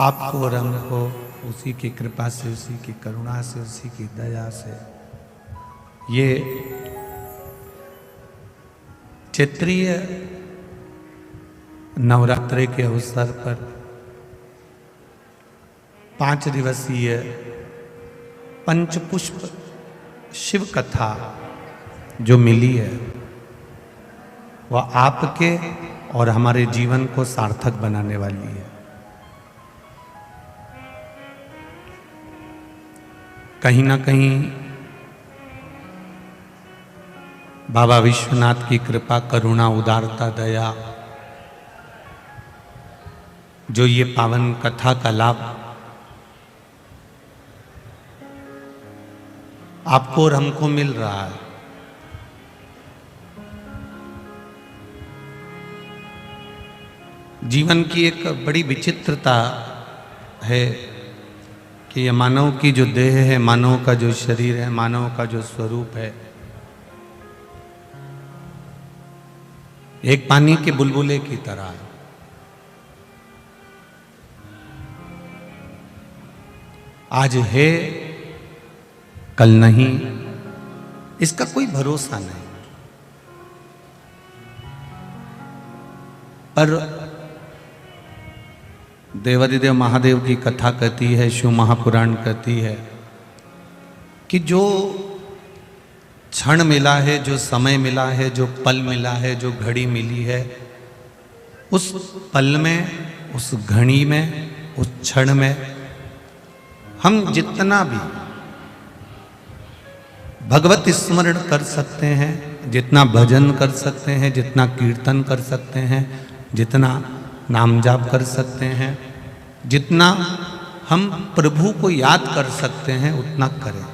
आपको और हमको उसी की कृपा से, उसी की करुणा से, उसी की दया से ये चैत्रीय नवरात्रि के अवसर पर 5 दिवसीय पंचपुष्प शिव कथा जो मिली है वह आपके और हमारे जीवन को सार्थक बनाने वाली है। कहीं ना कहीं बाबा विश्वनाथ की कृपा, करुणा, उदारता, दया जो ये पावन कथा का लाभ आपको और हमको मिल रहा है। जीवन की एक बड़ी विचित्रता है कि ये मानव की जो देह है, मानव का जो शरीर है, मानव का जो स्वरूप है, एक पानी के बुलबुले की तरह है। आज है, कल नहीं, इसका कोई भरोसा नहीं। पर देवादिदेव महादेव की कथा कहती है, शिव महापुराण कहती है कि जो क्षण मिला है, जो समय मिला है, जो पल मिला है, जो घड़ी मिली है, उस पल में, उस घड़ी में, उस क्षण में हम जितना भी भगवत स्मरण कर सकते हैं, जितना भजन कर सकते हैं, जितना कीर्तन कर सकते हैं, जितना नाम जाप कर सकते हैं, जितना हम प्रभु को याद कर सकते हैं उतना करें।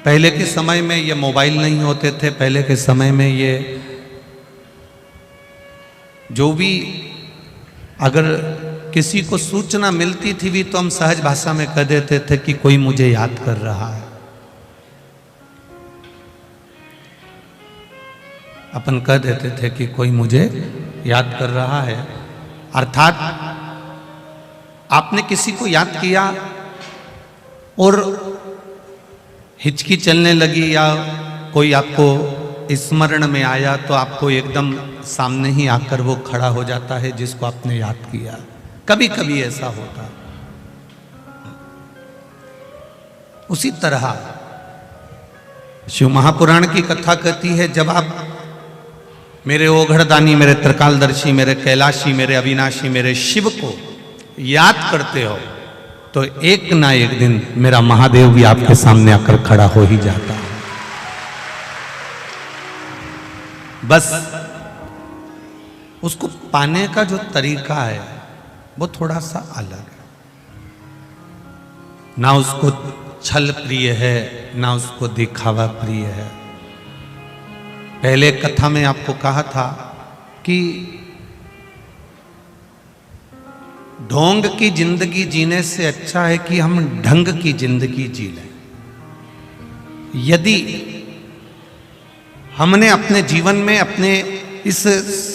पहले के समय में ये मोबाइल नहीं होते थे, पहले के समय में ये जो भी अगर किसी को सूचना मिलती थी भी तो हम सहज भाषा में कह देते थे कि कोई मुझे याद कर रहा है। अपन कह देते थे कि कोई मुझे याद कर रहा है, अर्थात आपने किसी को याद किया और हिचकी चलने लगी या कोई आपको स्मरण में आया तो आपको एकदम सामने ही आकर वो खड़ा हो जाता है जिसको आपने याद किया। कभी कभी ऐसा होता। उसी तरह शिव महापुराण की कथा कहती है, जब आप मेरे ओघड़दानी, मेरे त्रिकालदर्शी, मेरे कैलाशी, मेरे अविनाशी, मेरे शिव को याद करते हो तो एक ना एक दिन मेरा महादेव भी आपके सामने आकर खड़ा हो ही जाता है। बस उसको पाने का जो तरीका है वो थोड़ा सा अलग है। ना उसको छल प्रिय है, ना उसको दिखावा प्रिय है। पहले कथा में आपको कहा था कि ढोंग की जिंदगी जीने से अच्छा है कि हम ढंग की जिंदगी जी लें। यदि हमने अपने जीवन में, अपने इस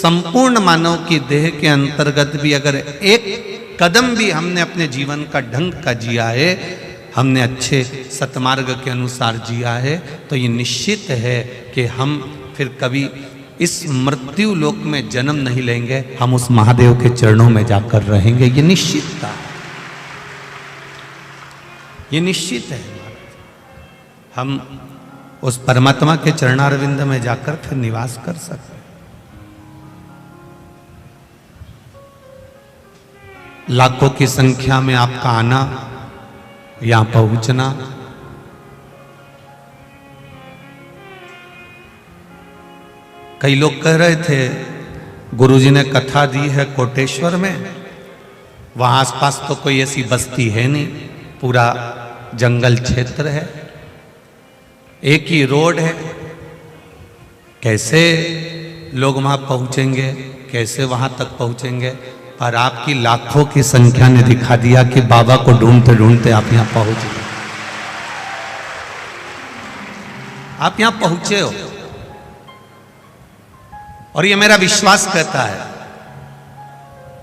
संपूर्ण मानव की देह के अंतर्गत भी अगर एक कदम भी हमने अपने जीवन का ढंग का जिया है, हमने अच्छे सतमार्ग के अनुसार जिया है, तो ये निश्चित है कि हम फिर कभी इस मृत्यु लोक में जन्म नहीं लेंगे, हम उस महादेव के चरणों में जाकर रहेंगे। ये निश्चित था, ये निश्चित है। हम उस परमात्मा के चरणारविंद में जाकर फिर निवास कर सकते हैं। लाखों की संख्या में आपका आना, यहां पहुंचना, कई लोग कह रहे थे गुरुजी ने कथा दी है कोटेश्वर में, वहां आसपास तो कोई ऐसी बस्ती है नहीं, पूरा जंगल क्षेत्र है, एक ही रोड है, कैसे लोग वहां पहुंचेंगे, कैसे वहां तक पहुंचेंगे? पर आपकी लाखों की संख्या ने दिखा दिया कि बाबा को ढूंढते ढूंढते आप यहां पहुंच गए। आप यहां पहुंचे हो और ये मेरा विश्वास कहता है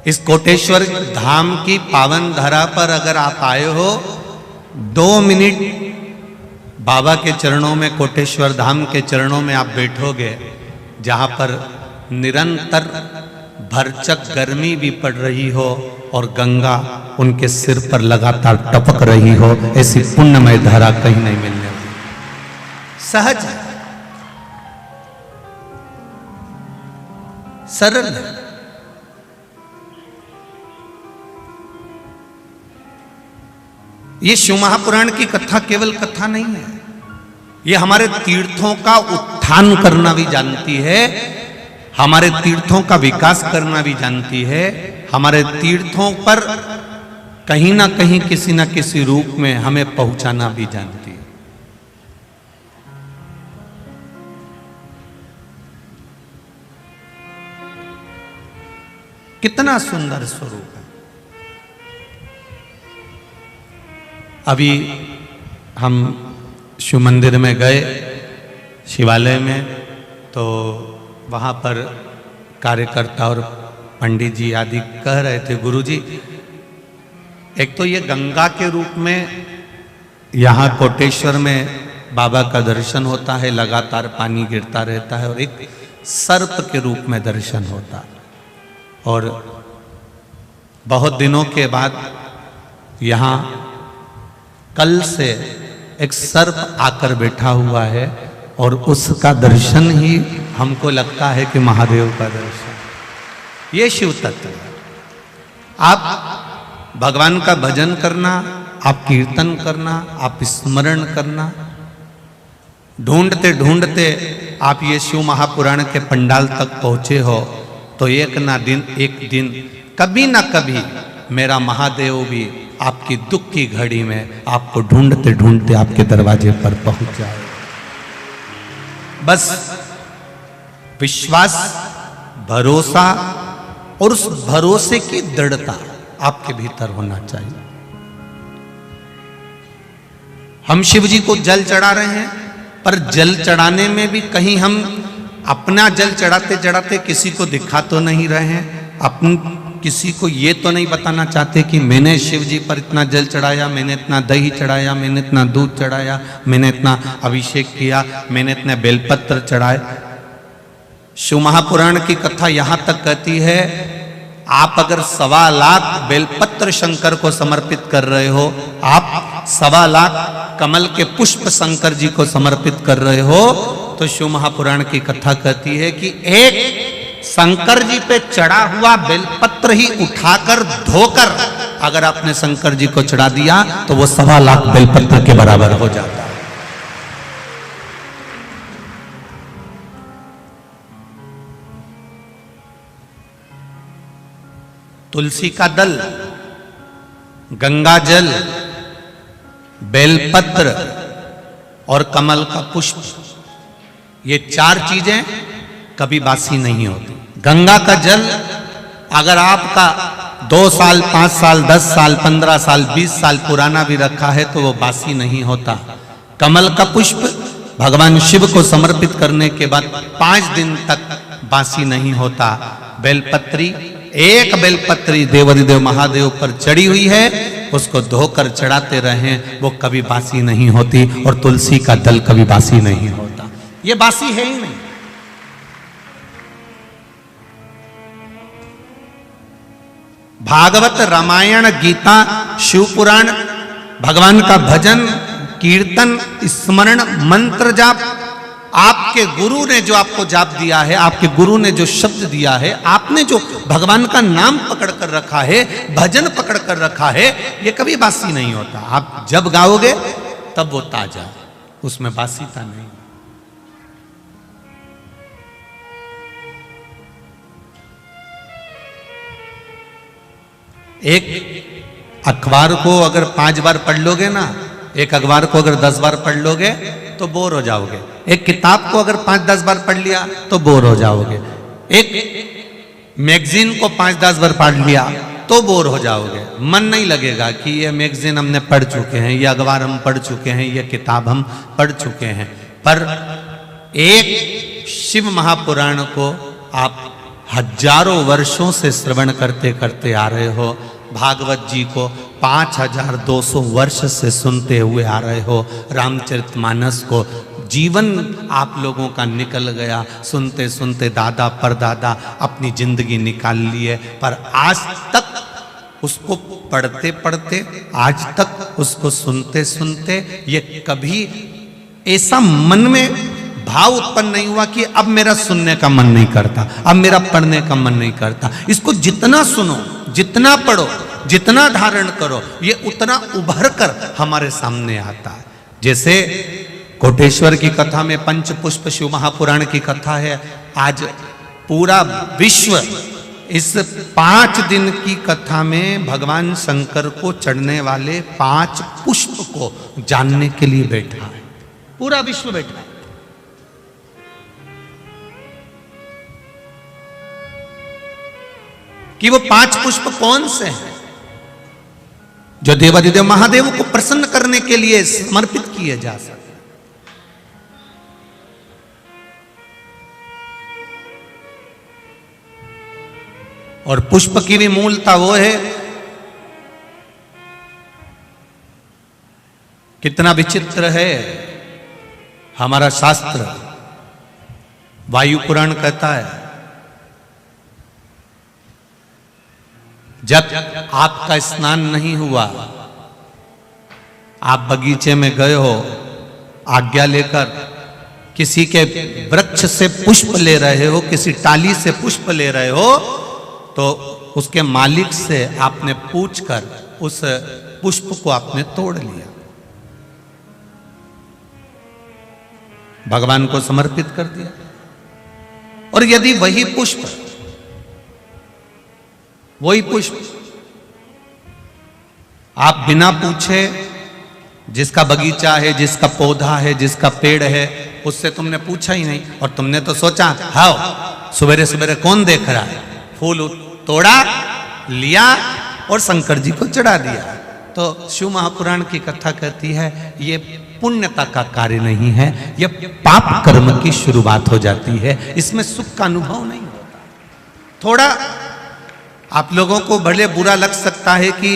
इस कोटेश्वर धाम की पावन धरा पर अगर आप आए हो, 2 मिनट बाबा के चरणों में, कोटेश्वर धाम के चरणों में आप बैठोगे, जहां पर निरंतर भरचक गर्मी भी पड़ रही हो और गंगा उनके सिर पर लगातार टपक रही हो, ऐसी पुण्यमय धारा कहीं नहीं मिलने वाली। सहज है, सरल है। ये शिव महापुराण की कथा केवल कथा नहीं है, ये हमारे तीर्थों का उत्थान करना भी जानती है, हमारे तीर्थों का विकास करना भी जानती है, हमारे तीर्थों पर कहीं ना कहीं किसी ना किसी रूप में हमें पहुंचाना भी जानती है। कितना सुंदर स्वरूप है। अभी हम शिव मंदिर में गए, शिवालय में, तो वहाँ पर कार्यकर्ता और पंडित जी आदि कह रहे थे, गुरुजी एक तो ये गंगा के रूप में यहाँ कोटेश्वर में बाबा का दर्शन होता है, लगातार पानी गिरता रहता है, और एक सर्प के रूप में दर्शन होता है। और बहुत दिनों के बाद यहाँ कल से एक सर्प आकर बैठा हुआ है, और उसका दर्शन ही हमको लगता है कि महादेव का दर्शन। ये शिव तत्व है। आप भगवान का भजन करना, आप कीर्तन करना, आप स्मरण करना, ढूंढते ढूंढते आप ये शिव महापुराण के पंडाल तक पहुंचे हो, तो एक दिन कभी ना कभी मेरा महादेव भी आपकी दुख की घड़ी में आपको ढूंढते ढूंढते आपके दरवाजे पर पहुंच जाए। बस विश्वास, भरोसा और उस भरोसे की दृढ़ता आपके भीतर होना चाहिए। हम शिव जी को जल चढ़ा रहे हैं, पर जल चढ़ाने में भी कहीं हम अपना जल चढ़ाते चढ़ाते किसी को दिखा तो नहीं रहे हैं, अपन किसी को ये तो नहीं बताना चाहते कि मैंने शिव जी पर इतना जल चढ़ाया, मैंने इतना दही चढ़ाया, मैंने इतना दूध चढ़ाया, मैंने इतना अभिषेक किया, मैंने इतने बेलपत्र चढ़ाए। शिव महापुराण की कथा यहां तक कहती है, आप अगर 1.25 लाख बेलपत्र शंकर को समर्पित कर रहे हो, आप 1.25 लाख कमल के पुष्प शंकर जी को समर्पित कर रहे हो, तो शिव महापुराण की कथा कहती है कि एक शंकर जी पे चढ़ा हुआ बेलपत्र ही उठाकर धोकर अगर आपने शंकर जी को चढ़ा दिया तो वो 1.25 लाख बेलपत्र के बराबर हो जाता है। तुलसी का दल, गंगा जल, बेलपत्र और कमल का पुष्प, ये 4 चीजें कभी बासी नहीं होती। गंगा का जल अगर आपका 2 साल, 5 साल, 10 साल, 15 साल, 20 साल पुराना भी रखा है तो वो बासी नहीं होता। कमल का पुष्प भगवान शिव को समर्पित करने के बाद 5 दिन तक बासी नहीं होता। बेलपत्री, एक बेलपत्री देवाधिदेव महादेव पर चढ़ी हुई है, उसको धोकर चढ़ाते रहें, वो कभी बासी नहीं होती। और तुलसी का दल कभी बासी नहीं होता, ये बासी है ही नहीं। भागवत, रामायण, गीता, शिव पुराण, भगवान का भजन, कीर्तन, स्मरण, मंत्र जाप, आपके गुरु ने जो आपको जाप दिया है, आपके गुरु ने जो शब्द दिया है, आपने जो भगवान का नाम पकड़ कर रखा है, भजन पकड़ कर रखा है, ये कभी बासी नहीं होता। आप जब गाओगे तब वो ताजा, उसमें बासीता नहीं। एक अखबार को अगर 5 बार पढ़ लोगे ना, एक अखबार को अगर 10 बार पढ़ लोगे तो बोर हो जाओगे। एक किताब को अगर 5-10 बार पढ़ लिया तो बोर हो जाओगे। एक मैगजीन को 5-10 बार पढ़ लिया तो बोर हो जाओगे। मन नहीं लगेगा कि ये मैगजीन हमने पढ़ चुके हैं, ये अखबार हम पढ़ चुके हैं, ये किताब हम पढ़ चुके हैं। पर एक शिव महापुराण को आप हजारों वर्षों से श्रवण करते करते आ रहे हो, भागवत जी को 5200 वर्ष से सुनते हुए आ रहे हो, रामचरितमानस को जीवन आप लोगों का निकल गया, सुनते सुनते दादा परदादा अपनी जिंदगी निकाल लिए, पर आज तक उसको पढ़ते पढ़ते, आज तक उसको सुनते सुनते ये कभी ऐसा मन में भाव उत्पन्न नहीं हुआ कि अब मेरा सुनने का मन नहीं करता, अब मेरा पढ़ने का मन नहीं करता। इसको जितना सुनो, जितना पढ़ो, जितना धारण करो, ये उतना उभर कर हमारे सामने आता है। जैसे कोटेश्वर की कथा में पंचपुष्प शिव महापुराण की कथा है। आज पूरा विश्व इस 5 दिन की कथा में भगवान शंकर को चढ़ने वाले 5 पुष्प को जानने के लिए बैठा है, पूरा विश्व बैठा है। कि वो 5 पुष्प कौन से हैं जो देवादिदेव महादेव को प्रसन्न करने के लिए समर्पित किए जा सकते। और पुष्प की भी मूलता वो है, कितना विचित्र है हमारा शास्त्र। वायु पुराण कहता है जब आपका स्नान नहीं हुआ, आप बगीचे में गए हो, आज्ञा लेकर किसी के वृक्ष से पुष्प ले रहे हो, किसी टाली से पुष्प ले रहे हो, तो उसके मालिक से आपने पूछकर उस पुष्प को आपने तोड़ लिया, भगवान को समर्पित कर दिया। और यदि वही पुष्प आप बिना पूछे, जिसका बगीचा है, जिसका पौधा है, जिसका पेड़ है, उससे तुमने पूछा ही नहीं, और तुमने तो सोचा हाँ सवेरे सवेरे कौन देख रहा है, फूल तोड़ा लिया और शंकर जी को चढ़ा दिया। तो शिव महापुराण की कथा कहती है ये पुण्यता का कार्य नहीं है, यह पाप कर्म की शुरुआत हो जाती है, इसमें सुख का अनुभव नहीं होता। थोड़ा आप लोगों को भले बुरा लग सकता है कि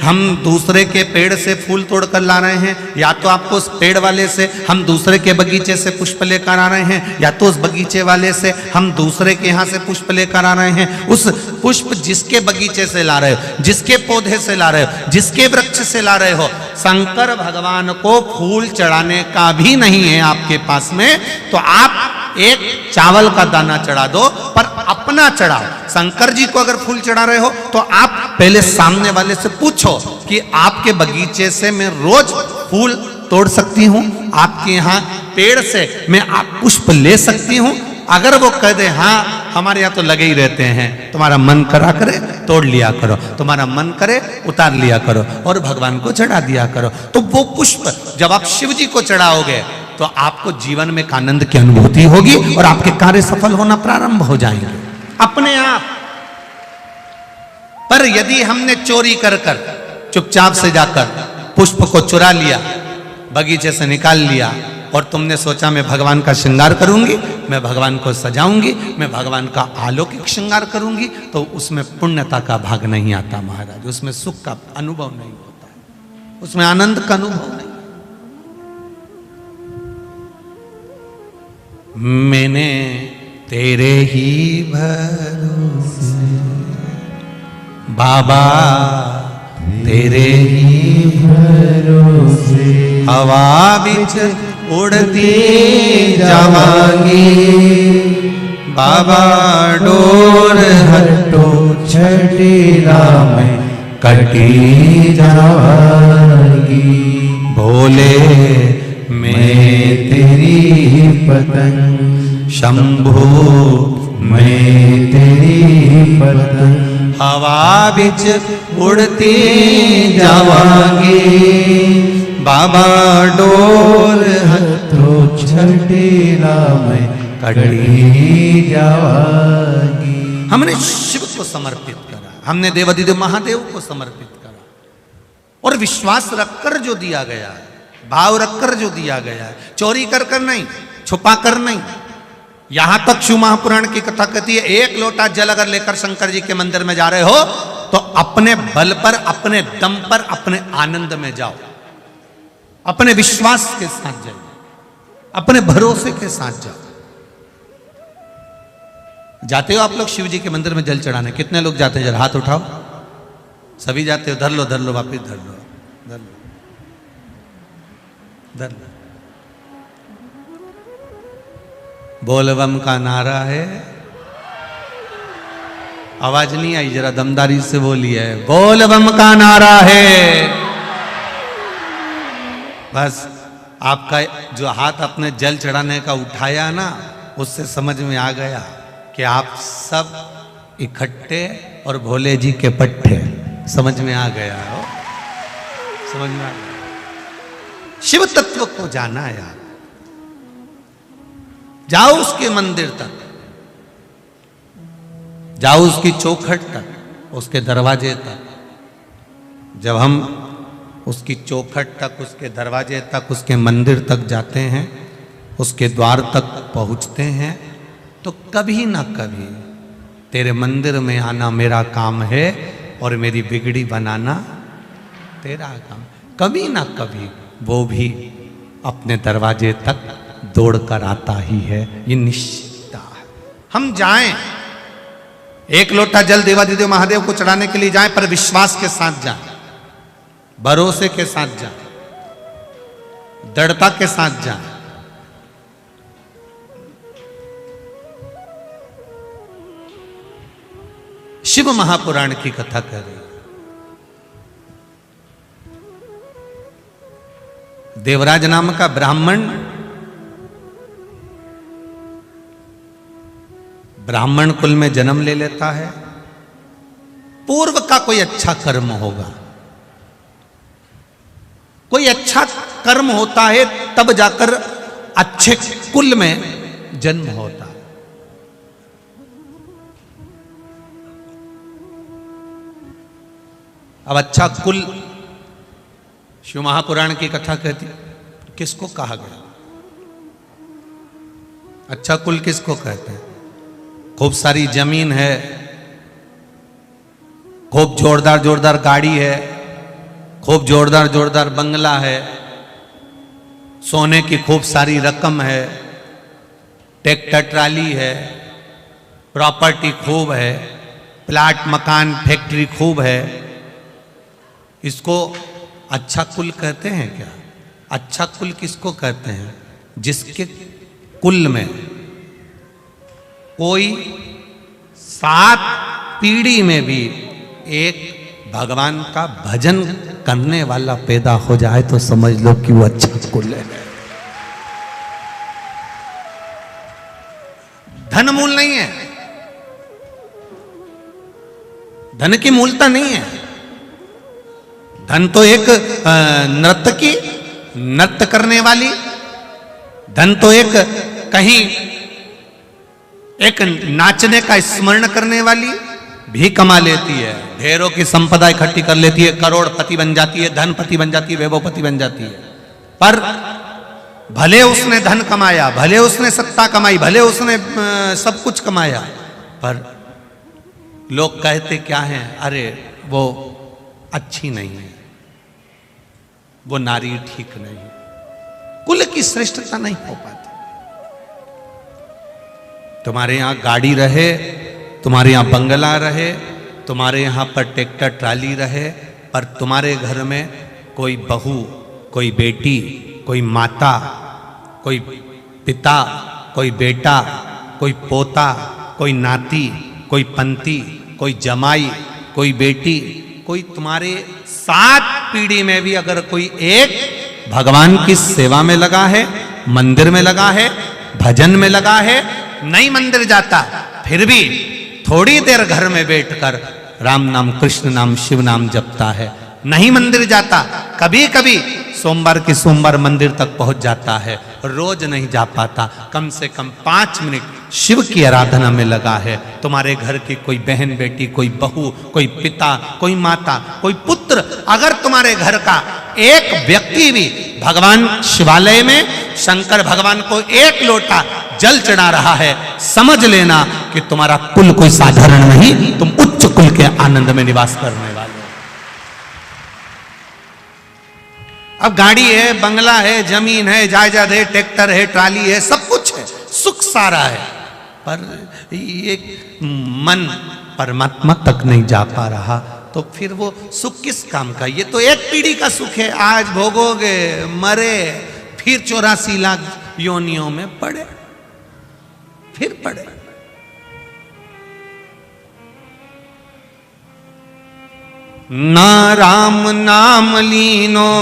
हम दूसरे के पेड़ से फूल तोड़कर ला रहे हैं, या तो आपको उस पेड़ वाले से हम दूसरे के बगीचे से पुष्प लेकर आ रहे हैं, या तो उस बगीचे वाले से हम दूसरे के यहाँ से पुष्प लेकर आ रहे हैं। उस पुष्प जिसके बगीचे से ला रहे हो, जिसके पौधे से ला रहे हो, जिसके वृक्ष से ला रहे हो, शंकर भगवान को फूल चढ़ाने का भी नहीं है आपके पास में, तो आप एक चावल का दाना चढ़ा दो, पर अपना चढ़ाओ। शंकर जी को अगर फूल चढ़ा रहे हो तो आप पहले सामने वाले से पूछो कि आपके बगीचे से मैं रोज फूल तोड़ सकती हूँ, आपके यहाँ पेड़ से मैं आप पुष्प ले सकती हूँ। अगर वो कह दे हाँ हमारे यहाँ तो लगे ही रहते हैं, तुम्हारा मन करा करे तोड़ लिया करो, तुम्हारा मन करे उतार लिया करो और भगवान को चढ़ा दिया करो। तो वो पुष्प जब आप शिव जी को चढ़ाओगे तो आपको जीवन में एक आनंद की अनुभूति होगी और आपके कार्य सफल होना प्रारंभ हो जाएंगे अपने आप। पर यदि हमने चोरी कर कर चुपचाप से जाकर पुष्प को चुरा लिया, बगीचे से निकाल लिया, और तुमने सोचा मैं भगवान का श्रृंगार करूंगी, मैं भगवान को सजाऊंगी, मैं भगवान का अलौकिक श्रृंगार करूंगी, तो उसमें पुण्यता का भाग नहीं आता महाराज, उसमें सुख का अनुभव नहीं होता है, उसमें आनंद का अनुभव नहीं। मैंने तेरे ही भरोसे बाबा, तेरे ही भरोसे हवा बिच उड़ती जावांगी, बाबा डोर हटो छठीला में कटी जावांगी। भोले मैं तेरी पतंग, शंभू मैं तेरी पतंग, हवा बिच उड़ती जावांगी, बाबा डोर हथो छठीला में कटी जावांगी। हमने शिव को समर्पित करा, हमने देवादिदेव महादेव को समर्पित करा, और विश्वास रखकर जो दिया गया है, भाव रखकर जो दिया गया है, चोरी कर कर नहीं, छुपा कर नहीं, यहां तक शिव महापुराण की कथा कहती है, एक लोटा जल अगर लेकर शंकर जी के मंदिर में जा रहे हो तो अपने बल पर, अपने दम पर, अपने आनंद में जाओ, अपने विश्वास के साथ जाओ, अपने भरोसे के साथ जाओ। जाते हो आप लोग शिव जी के मंदिर में जल चढ़ाने? कितने लोग जाते हैं? जरा हाथ उठाओ। सभी जाते हो? धर लो, धर लो, वापिस धर लो, धर लो, धर लो। बोलबम का नारा है, आवाज नहीं आई, जरा दमदारी से बोलिए, बोलबम का नारा है। बस आपका जो हाथ अपने जल चढ़ाने का उठाया ना, उससे समझ में आ गया कि आप सब इकट्ठे और भोले जी के पट्टे। समझ में आ गया हो? समझ में आ गया? शिव तत्व को जाना यार। जाओ उसके मंदिर तक, जाओ उसकी चौखट तक, उसके दरवाजे तक। जब हम उसकी चौखट तक, उसके दरवाजे तक, उसके मंदिर तक जाते हैं, उसके द्वार तक पहुंचते हैं, तो कभी ना कभी तेरे मंदिर में आना मेरा काम है और मेरी बिगड़ी बनाना तेरा काम। कभी ना कभी वो भी अपने दरवाजे तक दौड़ कर आता ही है, ये निश्चित है। हम जाएं, एक लोटा जल देवाधिदेव महादेव को चढ़ाने के लिए जाएं, पर विश्वास के साथ जाएं, भरोसे के साथ जाएं, दृढ़ता के साथ जाएं। शिव महापुराण की कथा कर रही है। देवराज नाम का ब्राह्मण कुल में जन्म ले लेता है। पूर्व का कोई अच्छा कर्म होगा, कोई अच्छा कर्म होता है, तब जाकर अच्छे कुल में जन्म होता है। अब अच्छा कुल शिव महापुराण की कथा कहती, किसको कहा गया? अच्छा कुल किसको कहते हैं? खूब सारी जमीन है, खूब जोरदार जोरदार गाड़ी है, खूब जोरदार जोरदार बंगला है, सोने की खूब सारी रकम है, ट्रैक्टर ट्राली है, प्रॉपर्टी खूब है, प्लाट मकान फैक्ट्री खूब है। इसको अच्छा कुल कहते हैं क्या? अच्छा कुल किसको कहते हैं? जिसके कुल में कोई 7 पीढ़ी में भी एक भगवान का भजन करने वाला पैदा हो जाए तो समझ लो कि वो अच्छा कुल है। धन मूल नहीं है, धन की मूलता नहीं है। धन तो एक नर्तकी, नृत्य करने वाली, धन तो एक कहीं एक नाचने का स्मरण करने वाली भी कमा लेती है, ढेरों की संपदा इकट्ठी कर लेती है, करोड़पति बन जाती है, धनपति बन जाती है, वैभवपति बन जाती है। पर भले उसने धन कमाया, भले उसने सत्ता कमाई, भले उसने सब कुछ कमाया, पर लोग कहते क्या हैं? अरे वो अच्छी नहीं है, वो नारी ठीक नहीं, कुल की श्रेष्ठता नहीं हो पाती। तुम्हारे यहां गाड़ी रहे, तुम्हारे यहां बंगला रहे, तुम्हारे यहां पर ट्रैक्टर ट्राली रहे, पर तुम्हारे घर में कोई बहू, कोई बेटी, कोई माता, कोई पिता, कोई बेटा, कोई पोता, कोई नाती, कोई पंती, कोई जमाई, कोई बेटी, कोई तुम्हारे 7 पीढ़ी में भी अगर कोई एक भगवान की सेवा में लगा है, मंदिर में लगा है, भजन में लगा है, नहीं मंदिर जाता, फिर भी थोड़ी देर घर में बैठकर राम नाम, कृष्ण नाम, शिव नाम जपता है, नहीं मंदिर जाता, कभी कभी सोमवार के सोमवार मंदिर तक पहुंच जाता है, रोज नहीं जा पाता, कम से कम 5 मिनट शिव की आराधना में लगा है। तुम्हारे घर की कोई बहन बेटी, कोई बहू, कोई पिता, कोई माता, कोई पुत्र, अगर तुम्हारे घर का एक व्यक्ति भी भगवान शिवालय में शंकर भगवान को 1 लोटा जल चढ़ा रहा है, समझ लेना कि तुम्हारा कुल कोई साधारण नहीं, तुम उच्च कुल के आनंद में निवास करने वाले हो। अब गाड़ी है, बंगला है, जमीन है, जायदाद है, ट्रैक्टर है, ट्राली है, सब कुछ है, सुख सारा है, पर ये मन परमात्मा तक नहीं जा पा रहा, तो फिर वो सुख किस काम का? ये तो एक पीढ़ी का सुख है, आज भोगोगे, मरे, फिर 84 लाख योनियों में पड़े, फिर पड़े। ना राम नाम लीनो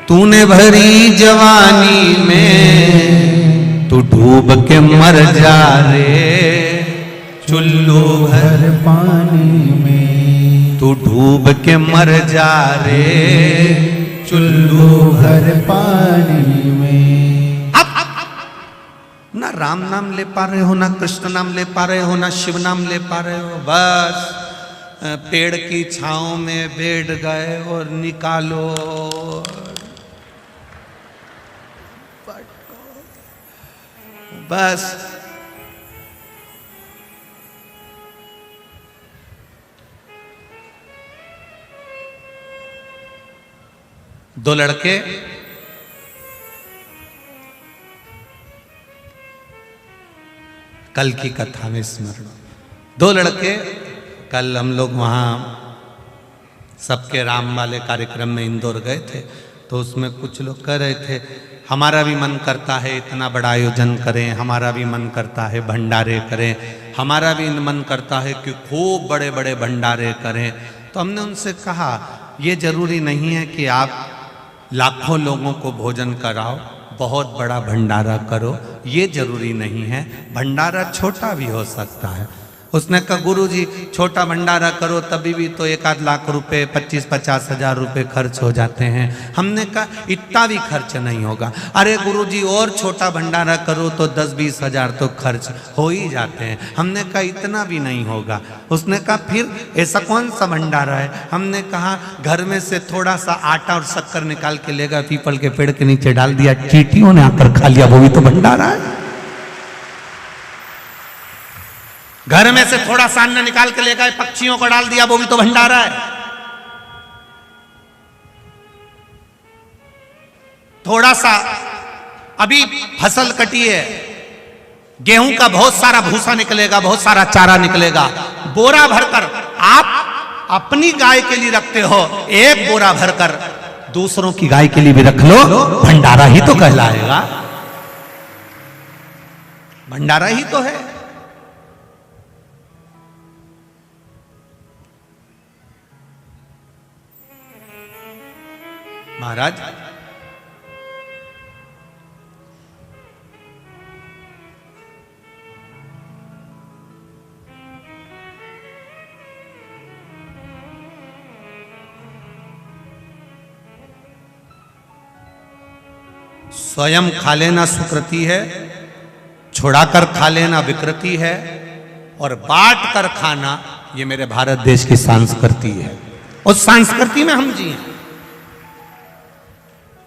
तूने भरी जवानी में, तू डूब के मर जा रे चुल्लू भर पानी में, तू डूब के मर जा रे चुल्लू भर पानी में। अब ना राम नाम ले पा रहे हो, ना कृष्ण नाम ले पा रहे हो, ना शिव नाम ले पा रहे हो, बस पेड़ की छांव में बैठ गए और निकालो, बस दो लड़के कल की कथा में स्मरण, दो लड़के कल हम लोग वहाँ सबके राम वाले कार्यक्रम में इंदौर गए थे, तो उसमें कुछ लोग कह रहे थे हमारा भी मन करता है इतना बड़ा आयोजन करें, हमारा भी मन करता है भंडारे करें, हमारा भी मन करता है कि खूब बड़े बड़े भंडारे करें। तो हमने उनसे कहा ये जरूरी नहीं है कि आप लाखों लोगों को भोजन कराओ, बहुत बड़ा भंडारा करो, ये जरूरी नहीं है, भंडारा छोटा भी हो सकता है। उसने कहा गुरुजी छोटा भंडारा करो तभी भी तो 1-8 लाख रुपए 25-50 हजार रुपए खर्च हो जाते हैं। हमने कहा इतना भी खर्च नहीं होगा। अरे गुरुजी और छोटा भंडारा करो तो 10-20 हजार तो खर्च हो ही जाते हैं। हमने कहा इतना भी नहीं होगा। उसने कहा फिर ऐसा कौन सा भंडारा है? हमने कहा घर में से थोड़ा सा आटा और शक्कर निकाल के लेगा, पीपल के पेड़ के नीचे डाल दिया, चींटियों ने आकर खा लिया, वो भी तो भंडारा है। घर में से थोड़ा सा अन्न निकाल के ले गए, पक्षियों को डाल दिया, वो भी तो भंडारा है। थोड़ा सा अभी फसल कटी है, गेहूं का बहुत सारा भूसा निकलेगा, बहुत सारा चारा निकलेगा, बोरा भरकर आप अपनी गाय के लिए रखते हो, एक बोरा भरकर दूसरों की गाय के लिए भी रख लो, भंडारा ही तो कहलाएगा, भंडारा ही तो है। महाराज स्वयं खा लेना सुकृति है, छुड़ाकर खा लेना विकृति है, और बांट कर खाना ये मेरे भारत देश की संस्कृति है। उस संस्कृति में हम जिए।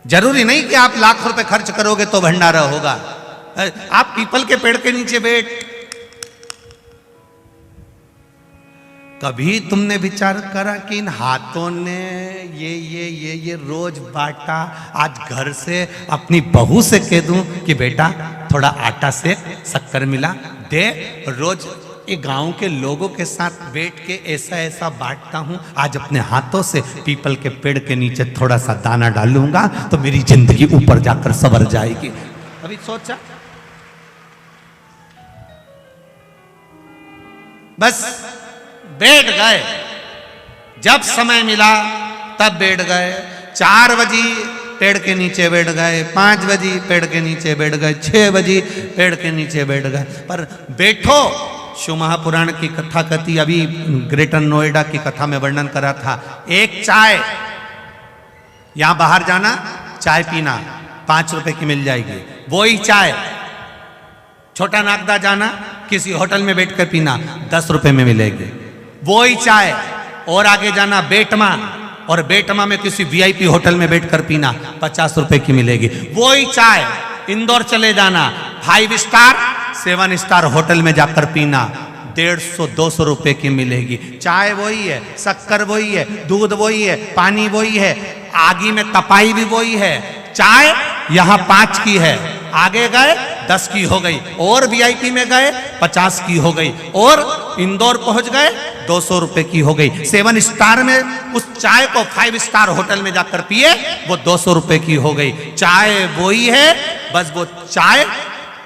जरूरी नहीं कि आप लाख रुपए खर्च करोगे तो भंडारा होगा। आप पीपल के पेड़ के नीचे बैठ, कभी तुमने विचार करा कि इन हाथों ने ये रोज बांटा, आज घर से अपनी बहू से कह दूं कि बेटा थोड़ा आटा से शक्कर मिला दे, रोज ये गांव के लोगों के साथ बैठ के ऐसा ऐसा बांटता हूं, आज अपने हाथों से पीपल के पेड़ के नीचे थोड़ा सा दाना डालूंगा तो मेरी जिंदगी ऊपर जाकर संवर जाएगी। अभी सोचा, बस बैठ गए, जब समय मिला तब बैठ गए। 4 बजे पेड़ के नीचे बैठ गए, 5 बजे पेड़ के नीचे बैठ गए, 6 बजे पेड़ के नीचे बैठ गए। पर बैठो, शिव महापुराण की कथा कहती, अभी ग्रेटर नोएडा की कथा में वर्णन करा था, एक चाय, यहां बाहर जाना चाय पीना 5 रुपए की मिल जाएगी, वही चाय छोटा नागदा जाना किसी होटल में बैठकर पीना 10 रुपए में मिलेगी, वही चाय और आगे जाना बेटमा, और बेटमा में किसी वीआईपी होटल में बैठकर पीना 50 रुपए की मिलेगी, वही चाय इंदौर चले जाना 5 स्टार 7 स्टार होटल में जाकर पीना 150-200 रुपए की मिलेगी। चाय वही है, शक्कर वही है, दूध वही है, पानी वही है, आगी में तपाई भी वही है। चाय यहां 5 की है, आगे गए 10 की हो गई, और वीआईपी में गए 50 की हो गई, और इंदौर पहुंच गए 200 रुपए की हो गई। 7 स्टार में उस चाय को 5 स्टार होटल में जाकर पिए, वो 200 रुपए की हो गई। चाय वही है, बस वो चाय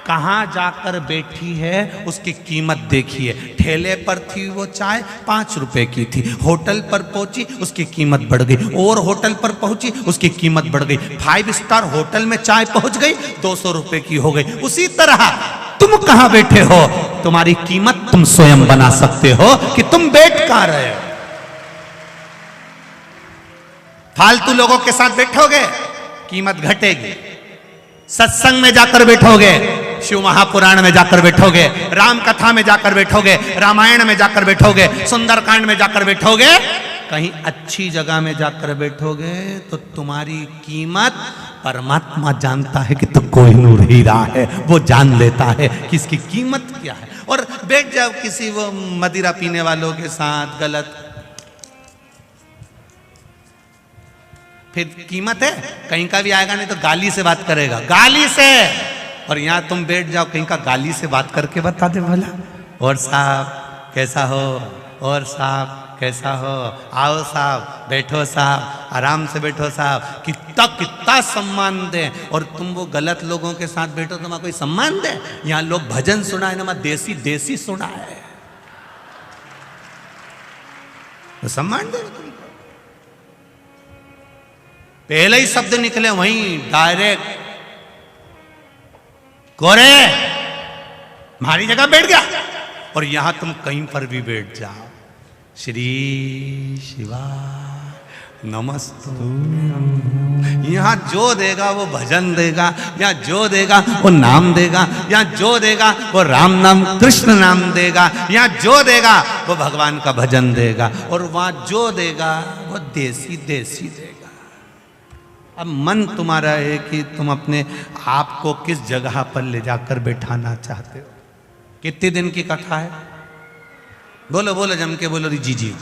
कहां जाकर बैठी है उसकी कीमत देखिए। ठेले पर थी वो चाय 5 रुपए की थी, होटल पर पहुंची उसकी कीमत बढ़ गई, और होटल पर पहुंची उसकी कीमत बढ़ गई। 5 स्टार होटल में चाय पहुंच गई 200 रुपए की हो गई। उसी तरह तुम कहां बैठे हो, तुम्हारी कीमत तुम स्वयं बना सकते हो कि तुम बैठ कहां रहे हो। फालतू लोगों के साथ बैठोगे कीमत घटेगी, सत्संग में जाकर बैठोगे, शिव महापुराण में जाकर बैठोगे, राम कथा में जाकर बैठोगे, रामायण में जाकर बैठोगे, सुंदरकांड में जाकर बैठोगे, कहीं अच्छी जगह में जाकर बैठोगे तो तुम्हारी कीमत परमात्मा जानता है कि तू कोहिनूर हीरा है, वो जान लेता है कि इसकी कीमत क्या है। और बैठ जाओ किसी वो मदिरा पीने वालों के साथ गलत, फिर कीमत है, कहीं का भी आएगा नहीं तो गाली से बात करेगा, गाली से। और यहां तुम बैठ जाओ कहीं का गाली से बात करके बता दे भला, और साहब कैसा हो, और साहब कैसा हो, आओ साहब, बैठो साहब, आराम से बैठो साहब, कितना सम्मान दे। और तुम वो गलत लोगों के साथ बैठो, तुम्हारा कोई सम्मान दे। यहां लोग भजन सुना है ना, देसी देसी सुना है, तो सम्मान दे। पहले ही शब्द निकले वहीं डायरेक्ट, गोरे हमारी जगह बैठ गया। और यहां तुम कहीं पर भी बैठ जाओ, श्री शिवा नमस्तु, यहां जो देगा वो भजन देगा, यहां जो देगा वो नाम देगा, यहां जो देगा वो राम नाम कृष्ण नाम देगा, यहां जो देगा वो भगवान का भजन देगा, और वहां जो देगा वो देसी देसी देगा। अब मन तुम्हारा है कि तुम अपने आप को किस जगह पर ले जाकर बैठाना चाहते हो। कितने दिन की कथा है, बोलो बोलो जम के बोलो जीजी,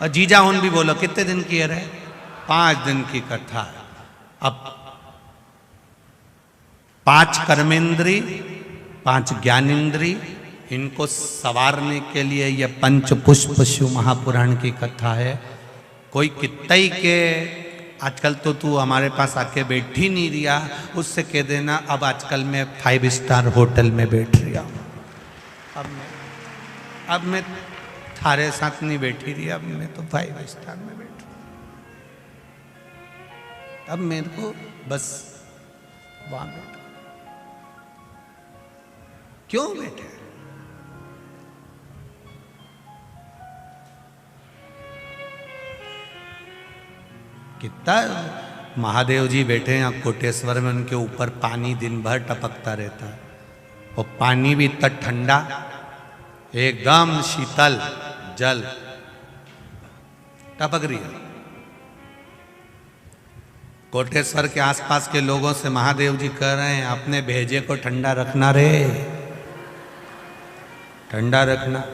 और जीजा उन भी बोलो कितने दिन की है रे, 5 दिन की कथा है। अब 5 कर्मेंद्री 5 ज्ञानेंद्री, इनको संवारने के लिए यह पंच पुष्प शिव महापुराण की कथा है। कोई कितई के आजकल तो तू हमारे पास आके बैठ ही नहीं रिया, उससे कह देना अब आजकल मैं 5 स्टार होटल में बैठ रहा हूँ, अब मैं थारे साथ नहीं बैठी रही, अब मैं तो 5 स्टार में बैठ रहा हूँ, अब मेरे को बस वहां बैठो। क्यों बैठे? कितना महादेव जी बैठे हैं कोटेश्वर में, उनके ऊपर पानी दिन भर टपकता रहता है, और पानी भी इतना ठंडा, एकदम शीतल जल टपक रही है। कोटेश्वर के आसपास के लोगों से महादेव जी कह रहे हैं अपने भेजे को ठंडा रखना रे, ठंडा रखना,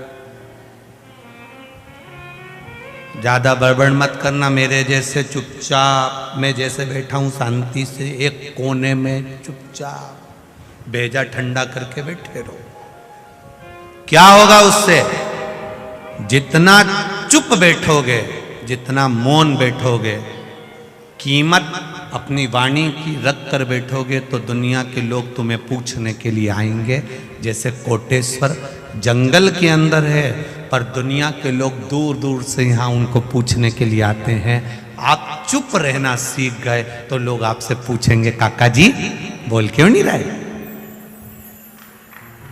ज्यादा बड़बड़ मत करना, मेरे जैसे चुपचाप मैं जैसे बैठा हूं शांति से एक कोने में चुपचाप भेजा ठंडा करके बैठे रहो। क्या होगा उससे? जितना चुप बैठोगे, जितना मौन बैठोगे, कीमत अपनी वाणी की रख कर बैठोगे, तो दुनिया के लोग तुम्हें पूछने के लिए आएंगे। जैसे कोटेश्वर जंगल के अंदर है, पर दुनिया के लोग दूर दूर से यहाँ उनको पूछने के लिए आते हैं। आप चुप रहना सीख गए तो लोग आपसे पूछेंगे काका जी बोल क्यों नहीं रहे,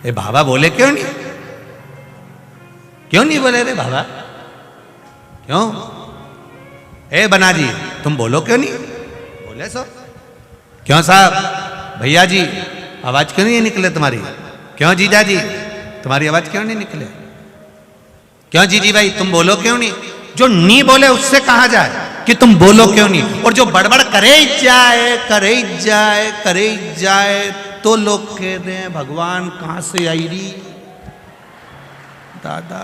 ए बाबा बोले क्यों नहीं, क्यों नहीं बोले रे बाबा, क्यों? ए बना जी तुम बोलो क्यों नहीं बोले? सो क्यों साहब, भैया जी आवाज क्यों नहीं निकले तुम्हारी, क्यों जीजा जी तुम्हारी आवाज क्यों नहीं निकले, क्यों जीजी भाई तुम बोलो क्यों नहीं? जो नहीं बोले उससे कहा जाए कि तुम बोलो क्यों नहीं, और जो बड़बड़ करे जाए करे जाए करे जाए तो लोग कह रहे हैं भगवान कहाँ से आई री दादा,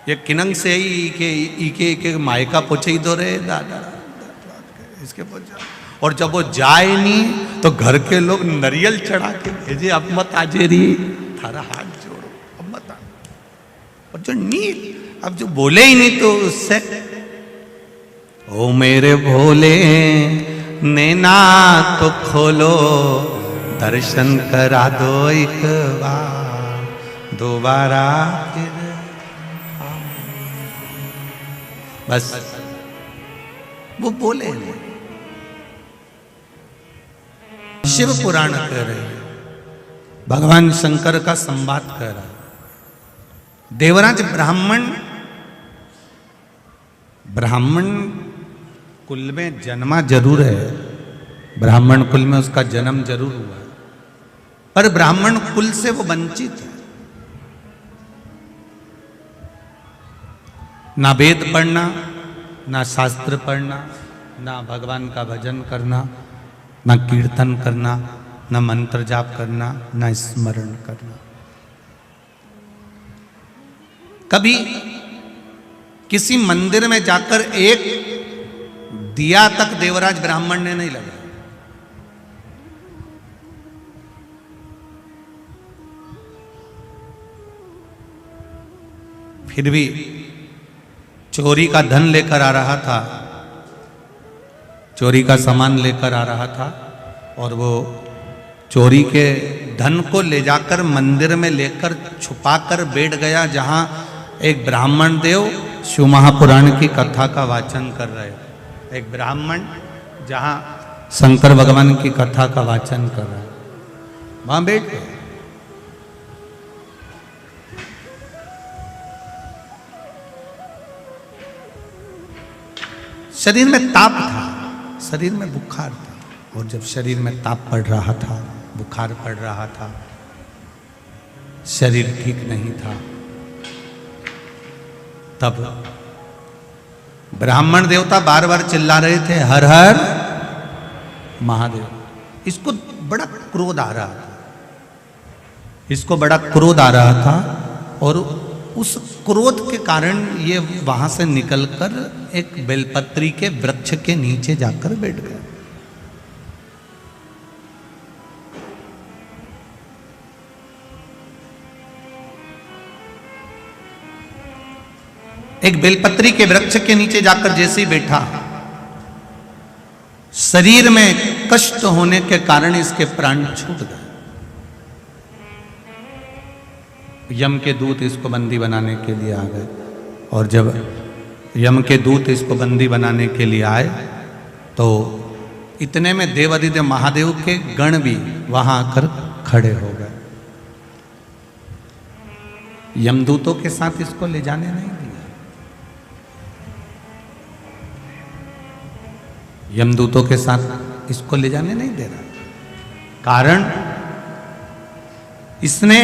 ये किनंग से ही के मायका पूछे ही तो रहे दादा इसके पूछा। और जब वो जाए नहीं तो घर के लोग नरियल चढ़ा के भेजे, अब मत आजे री थारा हाथ जोड़ो अब मत आ। और जो नील अब जो बोले ही नहीं तो उससे ओ मेरे भोले नैना तो खोलो, दर्शन करा दो एक बार दोबारा फिर। बस वो बोले नहीं। शिव पुराण कह रहे हैं, भगवान शंकर का संवाद कर रहा है। देवराज ब्राह्मण कुल में जन्मा जरूर है, ब्राह्मण कुल में उसका जन्म जरूर हुआ है, पर ब्राह्मण कुल से वो वंचित है। ना वेद पढ़ना, ना शास्त्र पढ़ना, ना भगवान का भजन करना, ना कीर्तन करना, ना मंत्र जाप करना, ना स्मरण करना। कभी किसी मंदिर में जाकर एक दिया तक देवराज ब्राह्मण ने नहीं लगाया। फिर भी चोरी का धन लेकर आ रहा था, चोरी का सामान लेकर आ रहा था, और वो चोरी के धन को ले जाकर मंदिर में लेकर छुपाकर बैठ गया, जहां एक ब्राह्मण देव शिव महापुराण की कथा का वाचन कर रहे हैं। एक ब्राह्मण जहां शंकर भगवान की कथा का वाचन कर रहा है, वहां बैठ गए। शरीर में ताप था, शरीर में बुखार था, और जब शरीर में ताप पड़ रहा था, बुखार पड़ रहा था, शरीर ठीक नहीं था, तब ब्राह्मण देवता बार बार चिल्ला रहे थे हर हर महादेव। इसको बड़ा क्रोध आ रहा था, इसको बड़ा क्रोध आ रहा था, और उस क्रोध के कारण ये वहां से निकलकर एक बेलपत्री के वृक्ष के नीचे जाकर बैठ गया। एक बेलपत्री के वृक्ष के नीचे जाकर जैसे ही बैठा, शरीर में कष्ट होने के कारण इसके प्राण छूट गए। यम के दूत इसको बंदी बनाने के लिए आ गए, और जब यम के दूत इसको बंदी बनाने के लिए आए तो इतने में देवादिदेव महादेव के गण भी वहां आकर खड़े हो गए। यमदूतों के साथ इसको ले जाने नहीं दिया। यमदूतों के साथ इसको ले जाने नहीं दे रहा, कारण इसने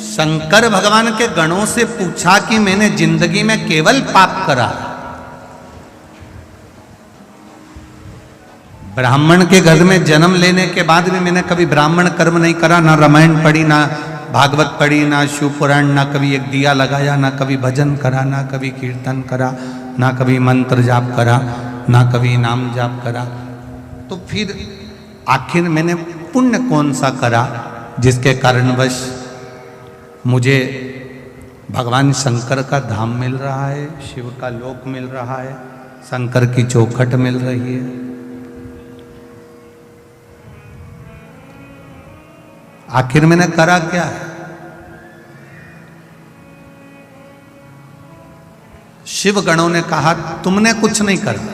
शंकर भगवान के गणों से पूछा कि मैंने जिंदगी में केवल पाप करा, ब्राह्मण के घर में जन्म लेने के बाद भी मैंने कभी ब्राह्मण कर्म नहीं करा, ना रामायण पढ़ी, ना भागवत पढ़ी, ना शिव पुराण, ना कभी एक दिया लगाया, ना कभी भजन करा, ना कभी कीर्तन करा, ना कभी मंत्र जाप करा, ना कभी नाम जाप करा। तो फिर आखिर मैंने पुण्य कौन सा करा जिसके कारणवश मुझे भगवान शंकर का धाम मिल रहा है, शिव का लोक मिल रहा है, शंकर की चौखट मिल रही है। आखिर मैंने करा क्या है? शिव गणों ने कहा तुमने कुछ नहीं करा,